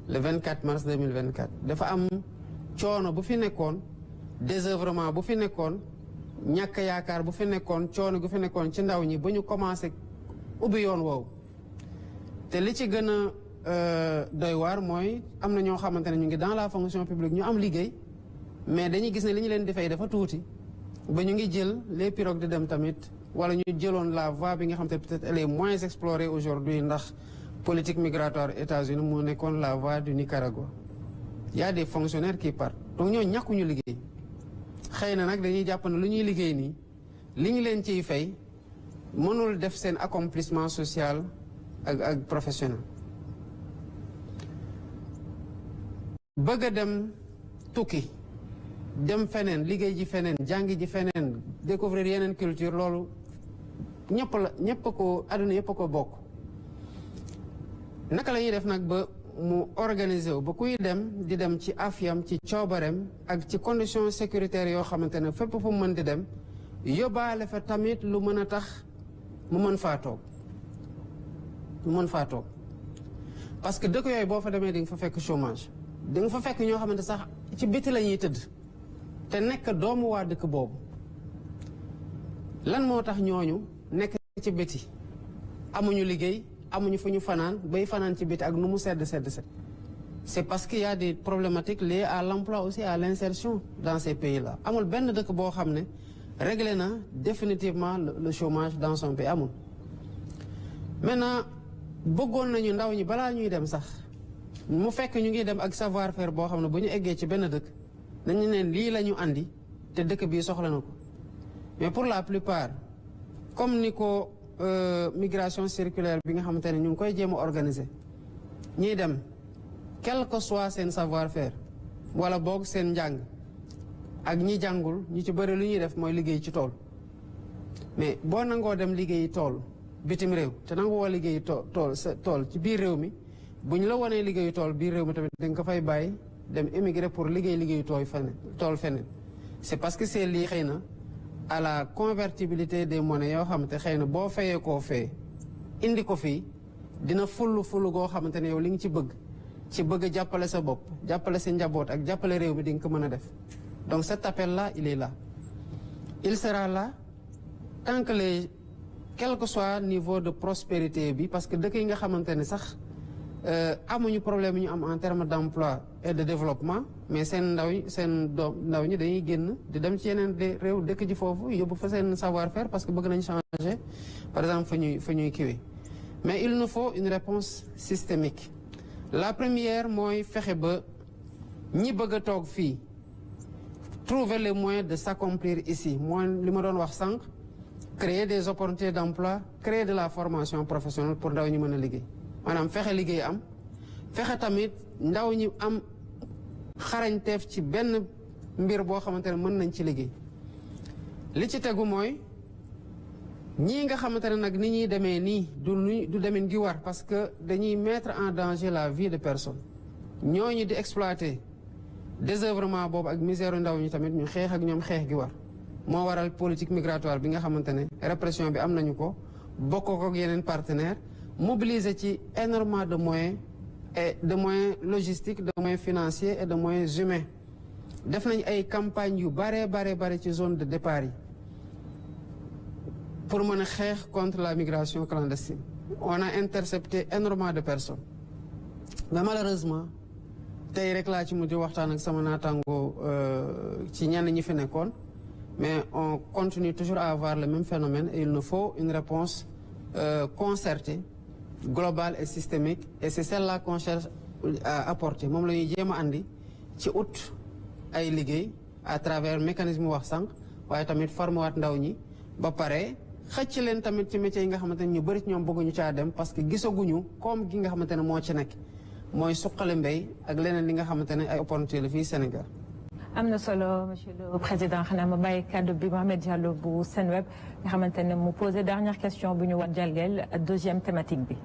le 24 mars 2024 dafa am coono bu fi nekkoon désœuvrement bu fi nekkoon ñàkk yaakaar bu fi nekkoon coono gu fi nekkoon ci ndaw ñi ba ñu commencé ubbi yoon woowu te li ci gën a doy waar mooy am na ñoo xamante ne ñu ngi dans la fonction publique ñu am liggéey mais dañuy gis ne li ñu leen di fay dafa tuuti ba ñu ngi jël les pirogues di dem tamit wala ñu jëloon la voie bi nga xam te peut-être elle est moins explorée aujourd'hui ndax politique migratoire États-Unis moo nekkoon la voie du Nicaragua. Il y a des fonctionnaires qui partent donc ñoo ñàkkuñu liggéey xëy na nag dañuy jàpp ne lu ñuy liggéey nii li ñu leen ciy fay mënul def seen accomplissement social ak professionnel. bëgg a dem tukki dem feneen liggéey ji feneen jàngi ji feneen découvrir yeneen culture loolu ñëpp ko àdduna yëpp ko bokk naka la ñuy def nag ba mu organiser wu ba kuy dem di dem ci afiyam ci coobareem ak ci conditions sécuritaires yoo xamante ne fépp fu mu mën di dem yóbbaale fa tamit lu mën a tax mu mën faa toog parce que dëkk yooyu boo fa demee di nga fa fekk chômage di nga fa fekk ñoo xamante sax ci biti la ñuy tëdd te nekk doomu waa dëkk boobu lan moo tax ñooñu nekk ci biti amuñu liggéey amuñu fu ñu fanaan bay fanaan ci biti ak nu mu sedd c'est parce qu'il y a des problématiques liées à l'emploi aussi à l'insertion dans ces pays-là amul benn dëkk boo xam ne réglé na définitivement le chômage dans son pays amul. Maintenant bëggoon nañu ndaw ñi balaa ñuy dem sax mu fekk ñu ngi dem ak savoir-faire boo xam ne bu ñu eggee ci benn dëkk nañu ne lii la ñu andi te dëkk bii soxla na ko mais pour la plupart comme ni ko migration circulaire bi nga xamante ne ñu ngi koy jéem a organiser ñiy dem quel que soit seen savoir-faire wala boog seen njàng ak ñi jàngul ñu ci bëri lu ñuy def mooy liggéey ci tool mais boo nangoo dem liggéeyi tool bitim réew te nangoo liggéeyi tool ci biir réew mi bu ñu la wanee liggéeyu tool biir réew mi tamit da nga ko fay bàyyi dem émigrer pour liggéeyu tool feneen c'est parce que c'est lii xëy na à la convertibilité des monnaies yoo xamante xëy na boo fayee koo fee indi ko fii dina fullu goo xamante ne yow li nga ci bëgg jàppale sa bopp jàppale sa njaboot ak jàppale réew mi di nga ko mën a def donc cet appel là il est là il sera là tant que quel que soit niveau de prospérité bi parce que dëkk yi nga xamante ne sax amuñu problème ñu am en termes d'emploi et de développement mais seen ndaw ñi dañuy génn di dem ci yeneen réew dëkk ji foofu yóbbu fa seen savoir-faire parce que bëgg nañ changer par exemple fa ñuy kiwi mais il nous faut une réponse systémique la première mooy fexe ba ñi bëgg a toog fii trouver les moyens de s'accomplir ici mooy li ma doon wax sànq créer des opportunités d'emploi créer de la formation professionnelle pour ndaw ñi mën a liggéey maanaam fexe liggéey am fexe tamit ndaw ñi am xarañteef ci benn mbir boo xamante ne mën nañ ci liggéey li ci tegu mooy ñii nga xamante ne nag ni ñuy demee nii du demin gi war parce que dañuy mettre en danger la vie de personnes ñooñu di exploiter désœuvrement boobu ak misère ndaw ñi tamit ñu xeex ak ñoom xeex gi war moo waral politique migratoire bi nga xamante ne répression bi am nañu ko bokk ko ak yeneen partenaires mobiliser ci énormément de moyens et de moyens logistiques de moyens financiers et de moyens humains def nañ ay campagnes yu bare ci zone de départ yi pour mën a xeex contre la migration clandestine on a intercepté énormément de personnes mais malheureusement tey rek laa ci mujj waxtaan ak sama naataango ci ñenn ñi fi nekkoon mais on continue toujours à avoir le même phénomène et il nous faut une réponse concertée globale et systémique et c'est celle-là qu'on cherche à apporter moom la ñuy jéem a andi ci ut ay liggéey à travers mécanisme wax sànq waaye tamit formewaat ndaw ñi ba pare xëcc leen tamit ci métiers yi nga xamante ne ñu bëri ci ñoom bëgguñu caa dem parce que gisaguñu comme gi nga xamante ne moo ci nekk mooy suqali mbéy ak leneen li nga xamante ne ay opportunité la fii Sénégal. am na solo monsieur le président xanaa ma bàyyi kàddu bi Mohamed Diallo bu Senweb nga xamante ne mu posé dernière question bu ñu war jalgeel deuxième thématique bi.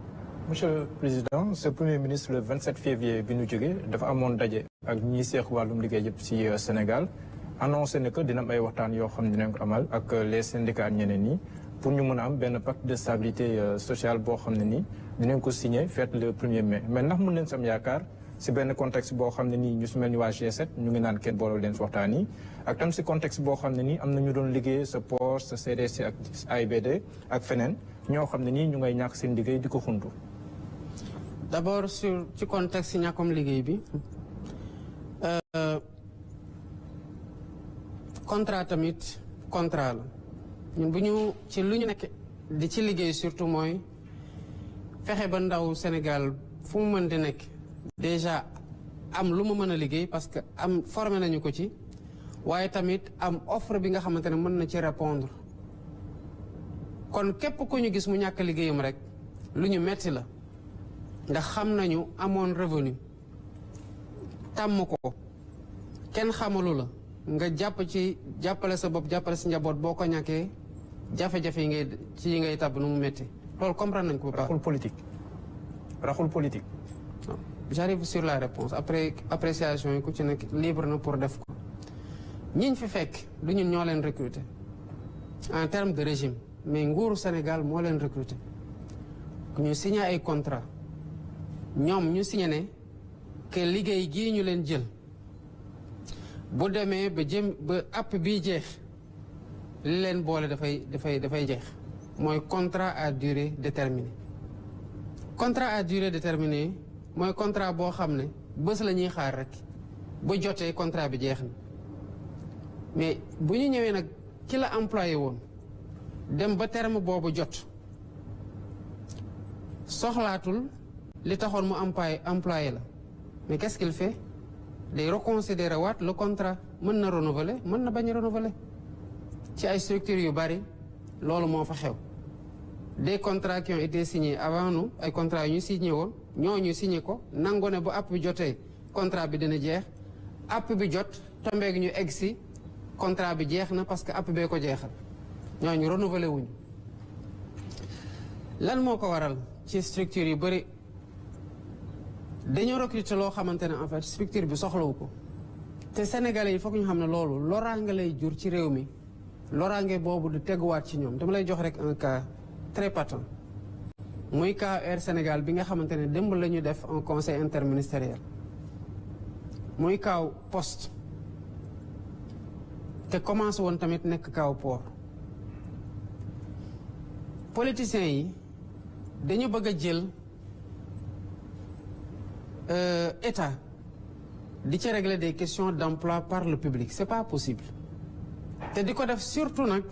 monsieur le président ce premier ministre le 27 février bi ñu jógee dafa amoon daje ak ñi seex wàllum liggéey yëpp ci Sénégal annoncé ne que dina am ay waxtaan yoo xam ne dinañ ko amal ak les syndicats ak ñeneen ñi pour ñu mën a am benn pacte de stabilité sociale boo xam ne nii dinañ ko signé fête le 1er mai mais ndax mën leen sam yaakaar si benn contexte boo xam ne nii ñu si mel ni waa G7 ñu ngi naan kenn booloo leen si waxtaan yi ak tam si contexte boo xam ne nii am na ñu doon liggéey sa port sa CDC ak AIBD ak feneen ñoo xam ne nii ñu ngay ñàkk seen liggéey di ko xuntu. d'abord ci contexte ñàkkum liggéey bi contrat tamit contrat la ñun bu ñu ci lu ñu nekk di ci liggéey surtout mooy fexe ba ndaw Sénégal fu mu mën di nekk déjà am lu mu mën a liggéey parce que am formé nañu ko ci waaye tamit am offre bi nga xamante ne mën na ci répondre kon képp ku ñu gis mu ñàkk liggéeyam rek lu ñu metti la ndax xam nañu amoon revenu tàmm ko kenn xamalu la nga jàpp ci jàppale sa bopp jàppale sa njaboot boo ko ñàkkee jafe-jafe yi ngay tàbb nu mu metti loolu comprendre nañ ko bu baax. raxul politique. non j'arrive sur la réponse après appréciation yi ku ci nekk libre na pour def ko ñiñ fi fekk du ñun ñoo leen recruter en termes de régime mais nguuru Sénégal moo leen recruter ñu signé ay contrat ñoom ñu signé ne que liggéey gii ñu leen jël bu demee ba app bii jeex li leen boole dafay jeex mooy contrat à durée déterminée contrat à durée déterminée mooy contrat boo xam ne bés la ñuy xaar rek bu jotee contrat bi jeex na mais bu ñu ñëwee nag ki la employé woon dem ba terme boobu jot soxlaatul li taxoon mu employé la mais qu'est-ce qu'il fait day reconsidérer waat le contrat mën na renouveler mën na bañ a renouveler ci ay structures yu bari loolu moo fa xew des contrats qui ont été signés avant nous ay contrats yu ñu signé woon ñooñu signé ko nangu ne bu app bi jotee contrat bi dina jeex app bi jot tombeeg ñu egg si contrat bi jeex na parce que app bee ko jeexal ñooñu renouveler wuñu lan moo ko waral ci structure yu bari dañoo recruter loo xamante ne en fait structure bi soxlawu ko te sénégalais yi foog ñu xam ne loolu loraange lay jur ci réew mi loraange boobu du teguwaat ci ñoom dama lay jox rek un cas très patent muy cas Air Sénégal bi nga xamante ne démb la ñu def un conseil interministériel muy kaaw poste te commencé woon tamit nekk kaaw port politiciens yi dañu bëgg a jël État di ci régler des questions d'emploi par le public c'est pas possible te di ko def surtout nag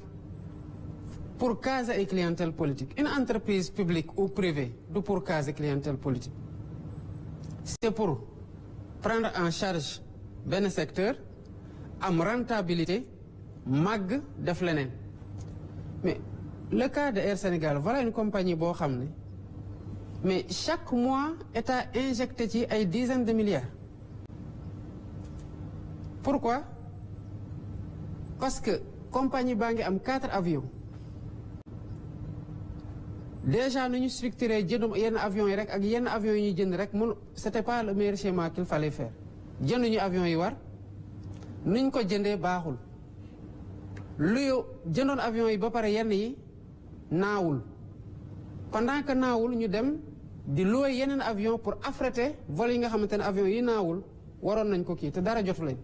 pour caser ay clientèle politique une entreprise publique ou privée du pour caser clientèle politique c'est pour prendre en charge benn secteur am rentabilité màgg def leneen mais le cas de Air Sénégal voilà une compagnie boo xam ne mais chaque mois État injecté ci ay dizaines de milliards pourquoi parce que compagnie baa ngi am 4 avions déjà nu ñu structuré jënd yenn avions yi rek ak yenn avions yi ñuy jënd rek c'était pas le meilleur schéma qu'il fallait faire jënduñu avions yi war nuñ ko jëndee baaxul lu jëndoon avions yi ba pare yenn yi naawul pendant que naawul ñu dem di louer yeneen avion pour affréter vol yi nga xamante ne avions yi naawul waroon nañ ko kii te dara jotu leen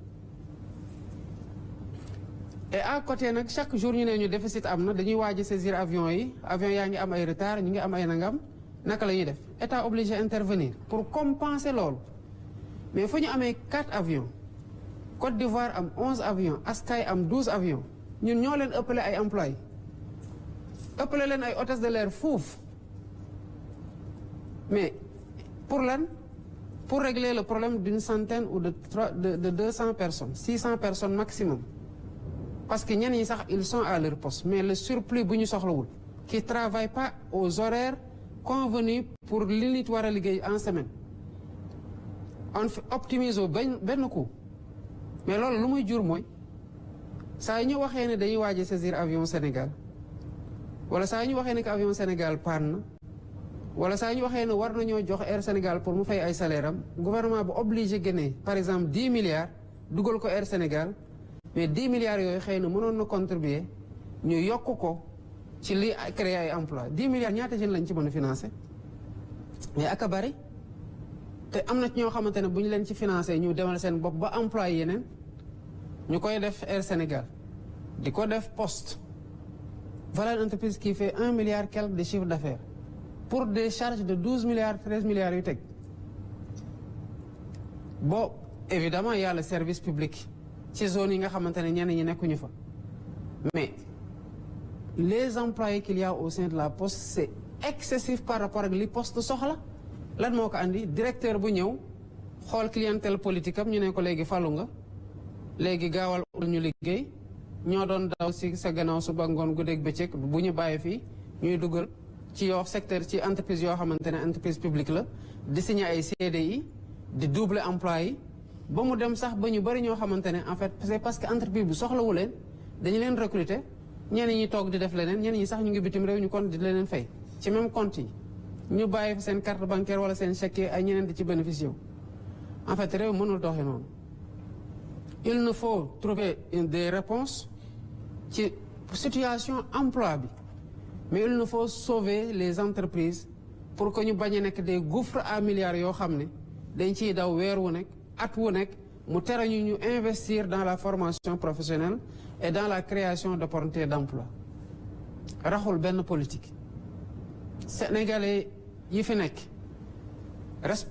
et à côté nag chaque jour ñu ne ñu déficit am na dañuy waaj a saisir avions yaa ngi am ay retard ñu ngi am ay nangam naka la ñuy def état obligé intervenir pour compenser loolu mais fu ñu amee 4 avions Côte d'Ivoire am 11 avions Askai am 12 avions ñun ñoo leen ëppale ay employés ëppale leen ay hôtesse de l'air fuuf mais pour lan pour régler le problème d'une centaine ou de 200 personnes 600 personnes maximum parce que ñenn ñi sax ils sont à leur poste mais le surplus bu ñu soxlawul qui travaille pas aux horaires convenus pour li nit war a liggéey en semaine on optimise benn coup mais loolu lu muy jur mooy saa yi ñu waxee ne dañuy waaj a saisir avion Sénégal wala saa yi ñu waxee ne que avion Sénégal panne na wala saa yi ñu waxee ne war nañoo jox Air Sénégal pour mu fay ay salaire am gouvernement bu obligé génnee par exemple 10 milliards dugal ko Air Sénégal mais 10 milliards yooyu xëy na mënoon na contribuer ñu yokk ko ci li créer ay emploi 10 milliards ñaata jeunes lañ ci mën a financer mais aka bari te am na ci ñoo xamante ne bu ñu leen ci financer ñu demal seen bopp ba emploi yeneen ñu koy def Air Sénégal di ko def Poste voilà une entreprise qui fait 1 milliard quelque de chiffre d'affaires pour des charges de 12 milliards 13 milliards yu teg bon évidemment il y a le service public ci zone yi nga xamante ne ñenn ñi nekkuñu fa mais les employés qu'il y a au sein de la Poste c'est excessif par rapport ak li Poste soxla lan moo ko andi directeur bu ñëw xool clientèle politique am ñu ne ko léegi falu nga léegi gaawal ñu liggéey ñoo doon daw si sa gannaaw suba ngoon guddeeg bëccëg bu ñu bàyyi fii ñuy dugal ci yoo secteur ci entreprise yoo xamante ne entreprise publique la di signer ay CDI di doubler emploi yi ba mu dem sax ba ñu bëri ñoo xamante ne en fait c'est parce que entreprise bi soxlawu leen dañu leen recruter ñenn ñi toog di def leneen ñenn ñi sax ñu ngi bitim réew ñu compte di leneen fay ci même compte yi ñu bàyyi seen carte bancaire wala seen chèque ay ñeneen di ci bénéficier wu en fait réew mënul doxee noonu il nous faut trouver des réponses ci situation emploi bi mais il nous faut sauver les entreprises pour que ñu bañ a nekk des gouffres à milliards yoo xam ne dañ ciy daw weer wu nekk at wu nekk mu tere ñu investir dans la formation professionnelle et dans la création d'opportunités d'emploi raxul benn politique sénégalais yi fi nekk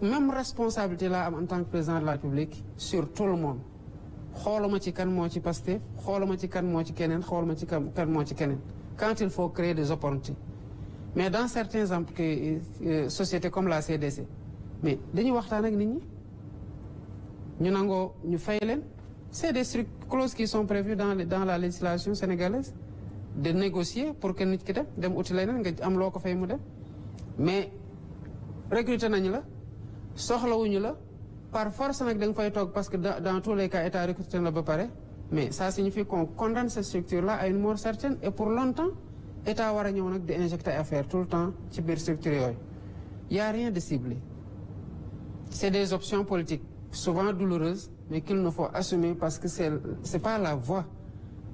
même responsabilité laa am en tant que président de la République sur tout le monde xooluma ci kan moo ci Pastef xooluma ci kan moo ci keneen xooluma ci kan moo ci keneen quand il faut créer des opportunités mais dans certains sociétés comme la CDC mais dañuy waxtaan ak nit ñi ñu nangoo ñu fay leen c'est des clauses qui sont prévues dans la législation sénégalaise de négocier pour que nit ki dem uti leneen nga am loo ko fay mu dem mais recruter nañu la soxlawuñu la par force nag da nga fay toog parce que dans tous les cas état recruté la ba pare mais ça signifie qu'on condamne cette structure-là à une mort certaine et pour longtemps état war a ñëw nag di injecter affaire tout le temps ci biir structure yooyu y a rien de ciblé c'est des options politiques souvent douloureuses mais qu'il nous faut assumer parce que c'est pas la voie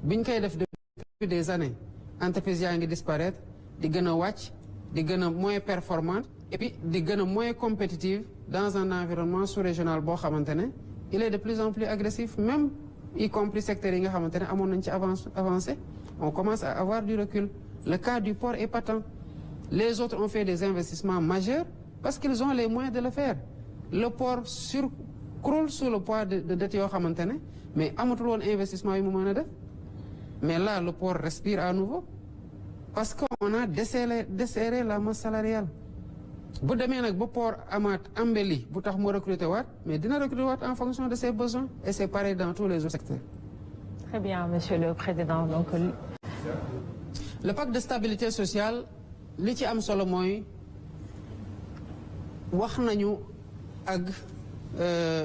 bi ñu koy def depuis des années entreprise yaa ngi disparaître di gën a wàcc di gën a moins performante et puis di gën a moins compétitive dans un environnement sous-régional boo xamante ne il est de plus en plus agressif même y compris secteurs yi nga xamante ne amoon nañ ci avancé on commence à avoir du recul le cas du port est patent les autres ont fait des investissements majeurs parce qu'ils ont les moyens de le faire le port croule sous le poids de dettes yoo xamante ne mais amatul woon investissement yi mu mën a def mais là le port respire à nouveau parce que on a desserré la masse salariale bu demee nag ba port amaat embelli bu tax mu recruter waat mais dina recruter waat en fonction de ses besoins et c'est pareil dans tous les autres secteurs. Très bien, Monsieur le Président. Donc, le pacte de stabilité sociale li ci am solo mooy wax nañu ak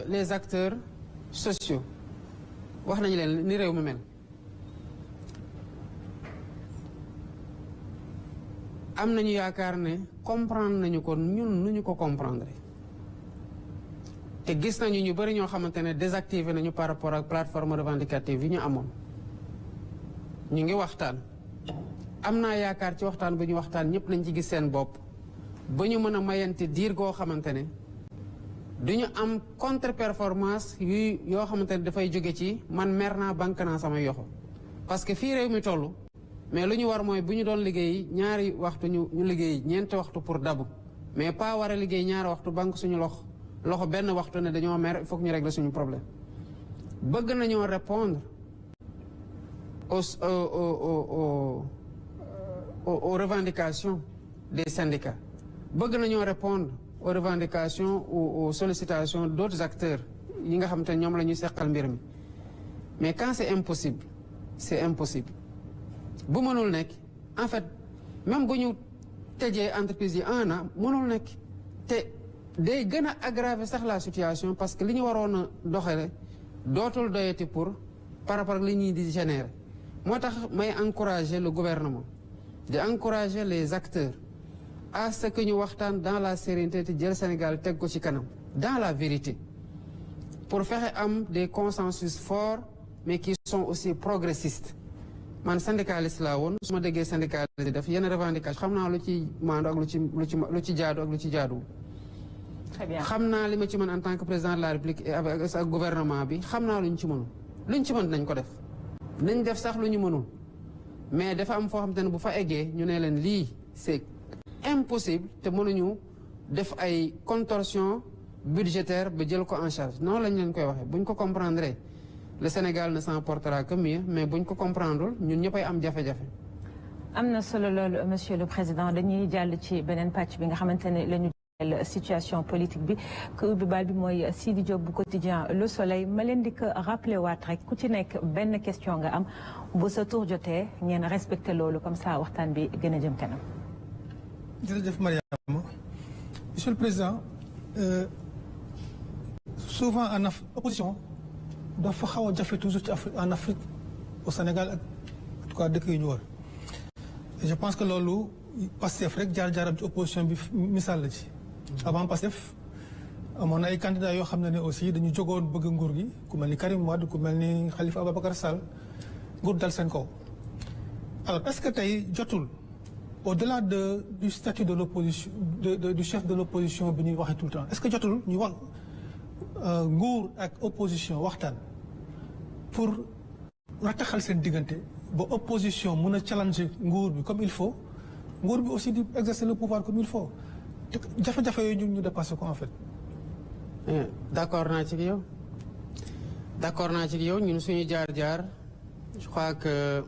les acteurs sociaux wax nañu leen ni réew mi mel am nañu yaakaar ne comprendre nañu ko ñun nu ñu ko comprendre te gis nañu ñu bëri ñoo xamante ne désactivé nañu par rapport ak plateforme revendicative yi ñu amoon ñu ngi waxtaan am naa yaakaar ci waxtaan bu ñu waxtaan ñëpp lañ ci gis seen bopp ba ñu mën a mayante diir goo xamante ne duñu am contre performance yoo xamante ne dafay jóge ci man mer naa banque naa sama yoxo parce que fii réew mi toll mais lu ñu war mooy bu ñu doon liggéey ñaari waxtu ñu liggéey ñeenti waxtu pour dabu mais pas war a liggéey ñaari waxtu banque suñu loxo benn waxtu ne dañoo mer il faut que ñu régler suñu problème bëgg nañoo répondre aux revendications des syndicats bëgg nañoo répondre aux revendications ou aux sollicitations d'autres acteurs yi nga xam te ñoom la ñuy seqal mbir mi mais quand c'est impossible bu mënul nekk en fait même bu ñu tëjee entreprise yi 1 an mënul nekk te day gën a aggraver sax la situation parce que li ñu waroon a doxale dootul doyati par rapport ak li ñuy di générer moo tax may encourager le gouvernement di encourager les acteurs à ce que ñu waxtaan dans la sérénité te jël Sénégal teg ko ci kanam dans la vérité pour fexe am des consensus forts mais qui sont aussi progressistes man syndicaliste laa woon su ma déggee syndicaliste def yenn revendication xam naa lu ci maandu ak lu ci jaadu ak lu ci jaaduwul. Très bien. xam naa li ma ci mën en tant que président de la République avec ak gouvernement bi xam naa lu ñu ci mënul lu ñu ci mën nañ ko def nañ def sax lu ñu mënul mais dafa am foo xam te ne bu fa eggee ñu ne leen lii c'est impossible te mënuñu def ay contorsion budgétaire ba jël ko en charge noonu lañ leen koy waxee buñ ko comprendre le Sénégal ne s'en portera que mieux mais buñ ko comprendre ñun ñëppay am jafe-jafe. am na solo loolu monsieur le président dañuy jàll ci beneen pàcc bi nga xamante ne la ñu jël situation politique bi ku ubbi bal bi mooy Sidi Diop bu quotidien Le Soleil ma leen di ko rappelé waat rek ku ci nekk benn question nga am bu sa tour jotee ngeen respecté loolu comme ça waxtaan bi gën a jëm kanam. jërëjëf Mariama monsieur le président souvent en opposition dafa xaw a jafe toujours ci en Afrique au Sénégal ak en tout cas dëkk yu ñu wër et je pense que loolu Pastef rek jaar-jaaram ci opposition bi misaal la ci. avant Pastef amoon na ay candidats yoo xam ne aussi dañu jógoon bëgg nguur gi ku mel ni Karim Wade ku mel ni Khalifa Ababacar Sall nguur dal seen kaw alors est-ce que tey jotul. Au-delà du statut de l'opposition, du chef de l'opposition bi ñuy waxee tout le temps est-ce que jotul ñu wax nguur ak opposition waxtaan pour rataxal seen diggante ba opposition mën a challenger nguur bi comme il faut nguur bi aussi di exercer le pouvoir comme il faut te jafe-jafe yooyu ñu dépassé ko en fait. D'accord naa ci yow ñun suñu jaar-jaar je crois que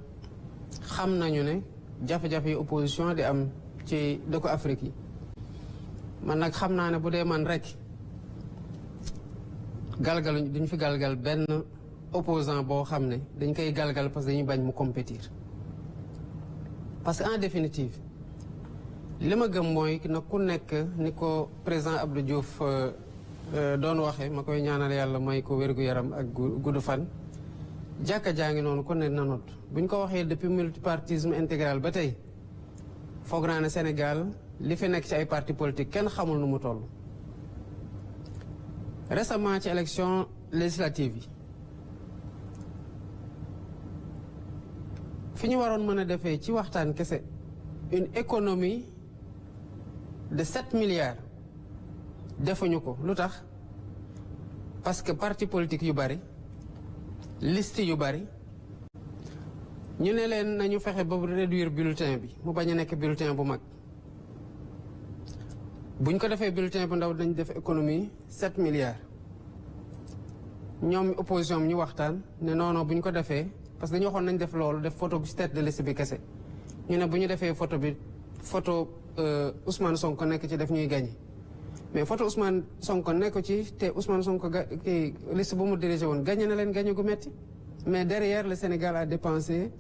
xam nañu ne. jafe-jafe yi opposition di am ci dëkku Afrique yi man nag xam naa ne bu dee man rek galgaluñ duñ fi galgal benn opposant boo xam ne dañ koy galgal parce que dañuy bañ mu compétir parce que en définitive li ma gëm mooy na ku nekk ni ko président Abdou Diouf doon waxee ma koy ñaanal yàlla may ko wér-gu-yaram ak gudd fan jàkka jaa ngi noonu ku ne na not bu ñu ko waxee depuis multipartisme intégral ba tey foog naa ne Sénégal li fi nekk ci ay parti politique kenn xamul nu mu toll. Récemment ci élection législative yi fi ñu waroon mën a defee ci waxtaan kese une économie de 7 milliards defuñu ko lu tax parce que parti politique yu bari. liste yu bari ñu ne leen nañu fexe ba réduire bulletin bi mu bañ a nekk bulletin bu mag buñ ko defee bulletin bu ndaw dañ def économie 7 milliards ñoom opposition bi ñu waxtaan ne non buñ ko defee parce que dañu waxoon nañ def loolu def photo bi ci tête de liste bi kese ñu ne bu ñu defee photo Ousmane Sonko nekk ci def ñuy gagné mais photo Ousmane Sonko nekk ci te Ousmane Sonko kii liste bu mu dirigé woon gagné na leen gagné gu metti mais derrière le Sénégal a dépensé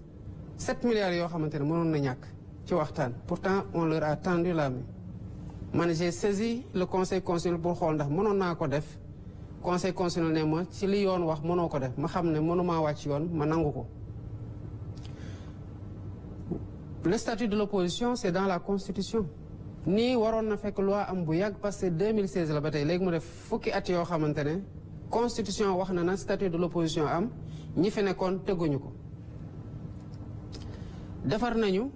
7 milliards yoo xamante ne mënoon na ñàkk ci waxtaan pourtant on leur a tendu la main man j'ai saisi le conseil constitutionnel pour xool ndax mënoon naa ko def conseil constitutionnel ne ma ci li yoon wax mënoo ko def ma xam ne mënumaa wàcc yoon ma nangu ko le statut de l'opposition c'est dans la constitution nii waroon na fekk loi am bu yàgg parce que 2016 la ba tey léegi mu def fukki at yoo xamante ne constitution wax na statut de l'opposition am ñi fi nekkoon teguñu ko defar nañu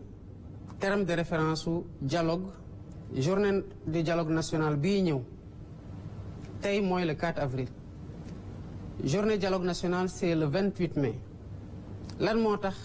terme de référence su dialogue journée du dialogue national bii ñëw tey mooy le 4 avril journée dialogue national c'est le 28 mai lan moo tax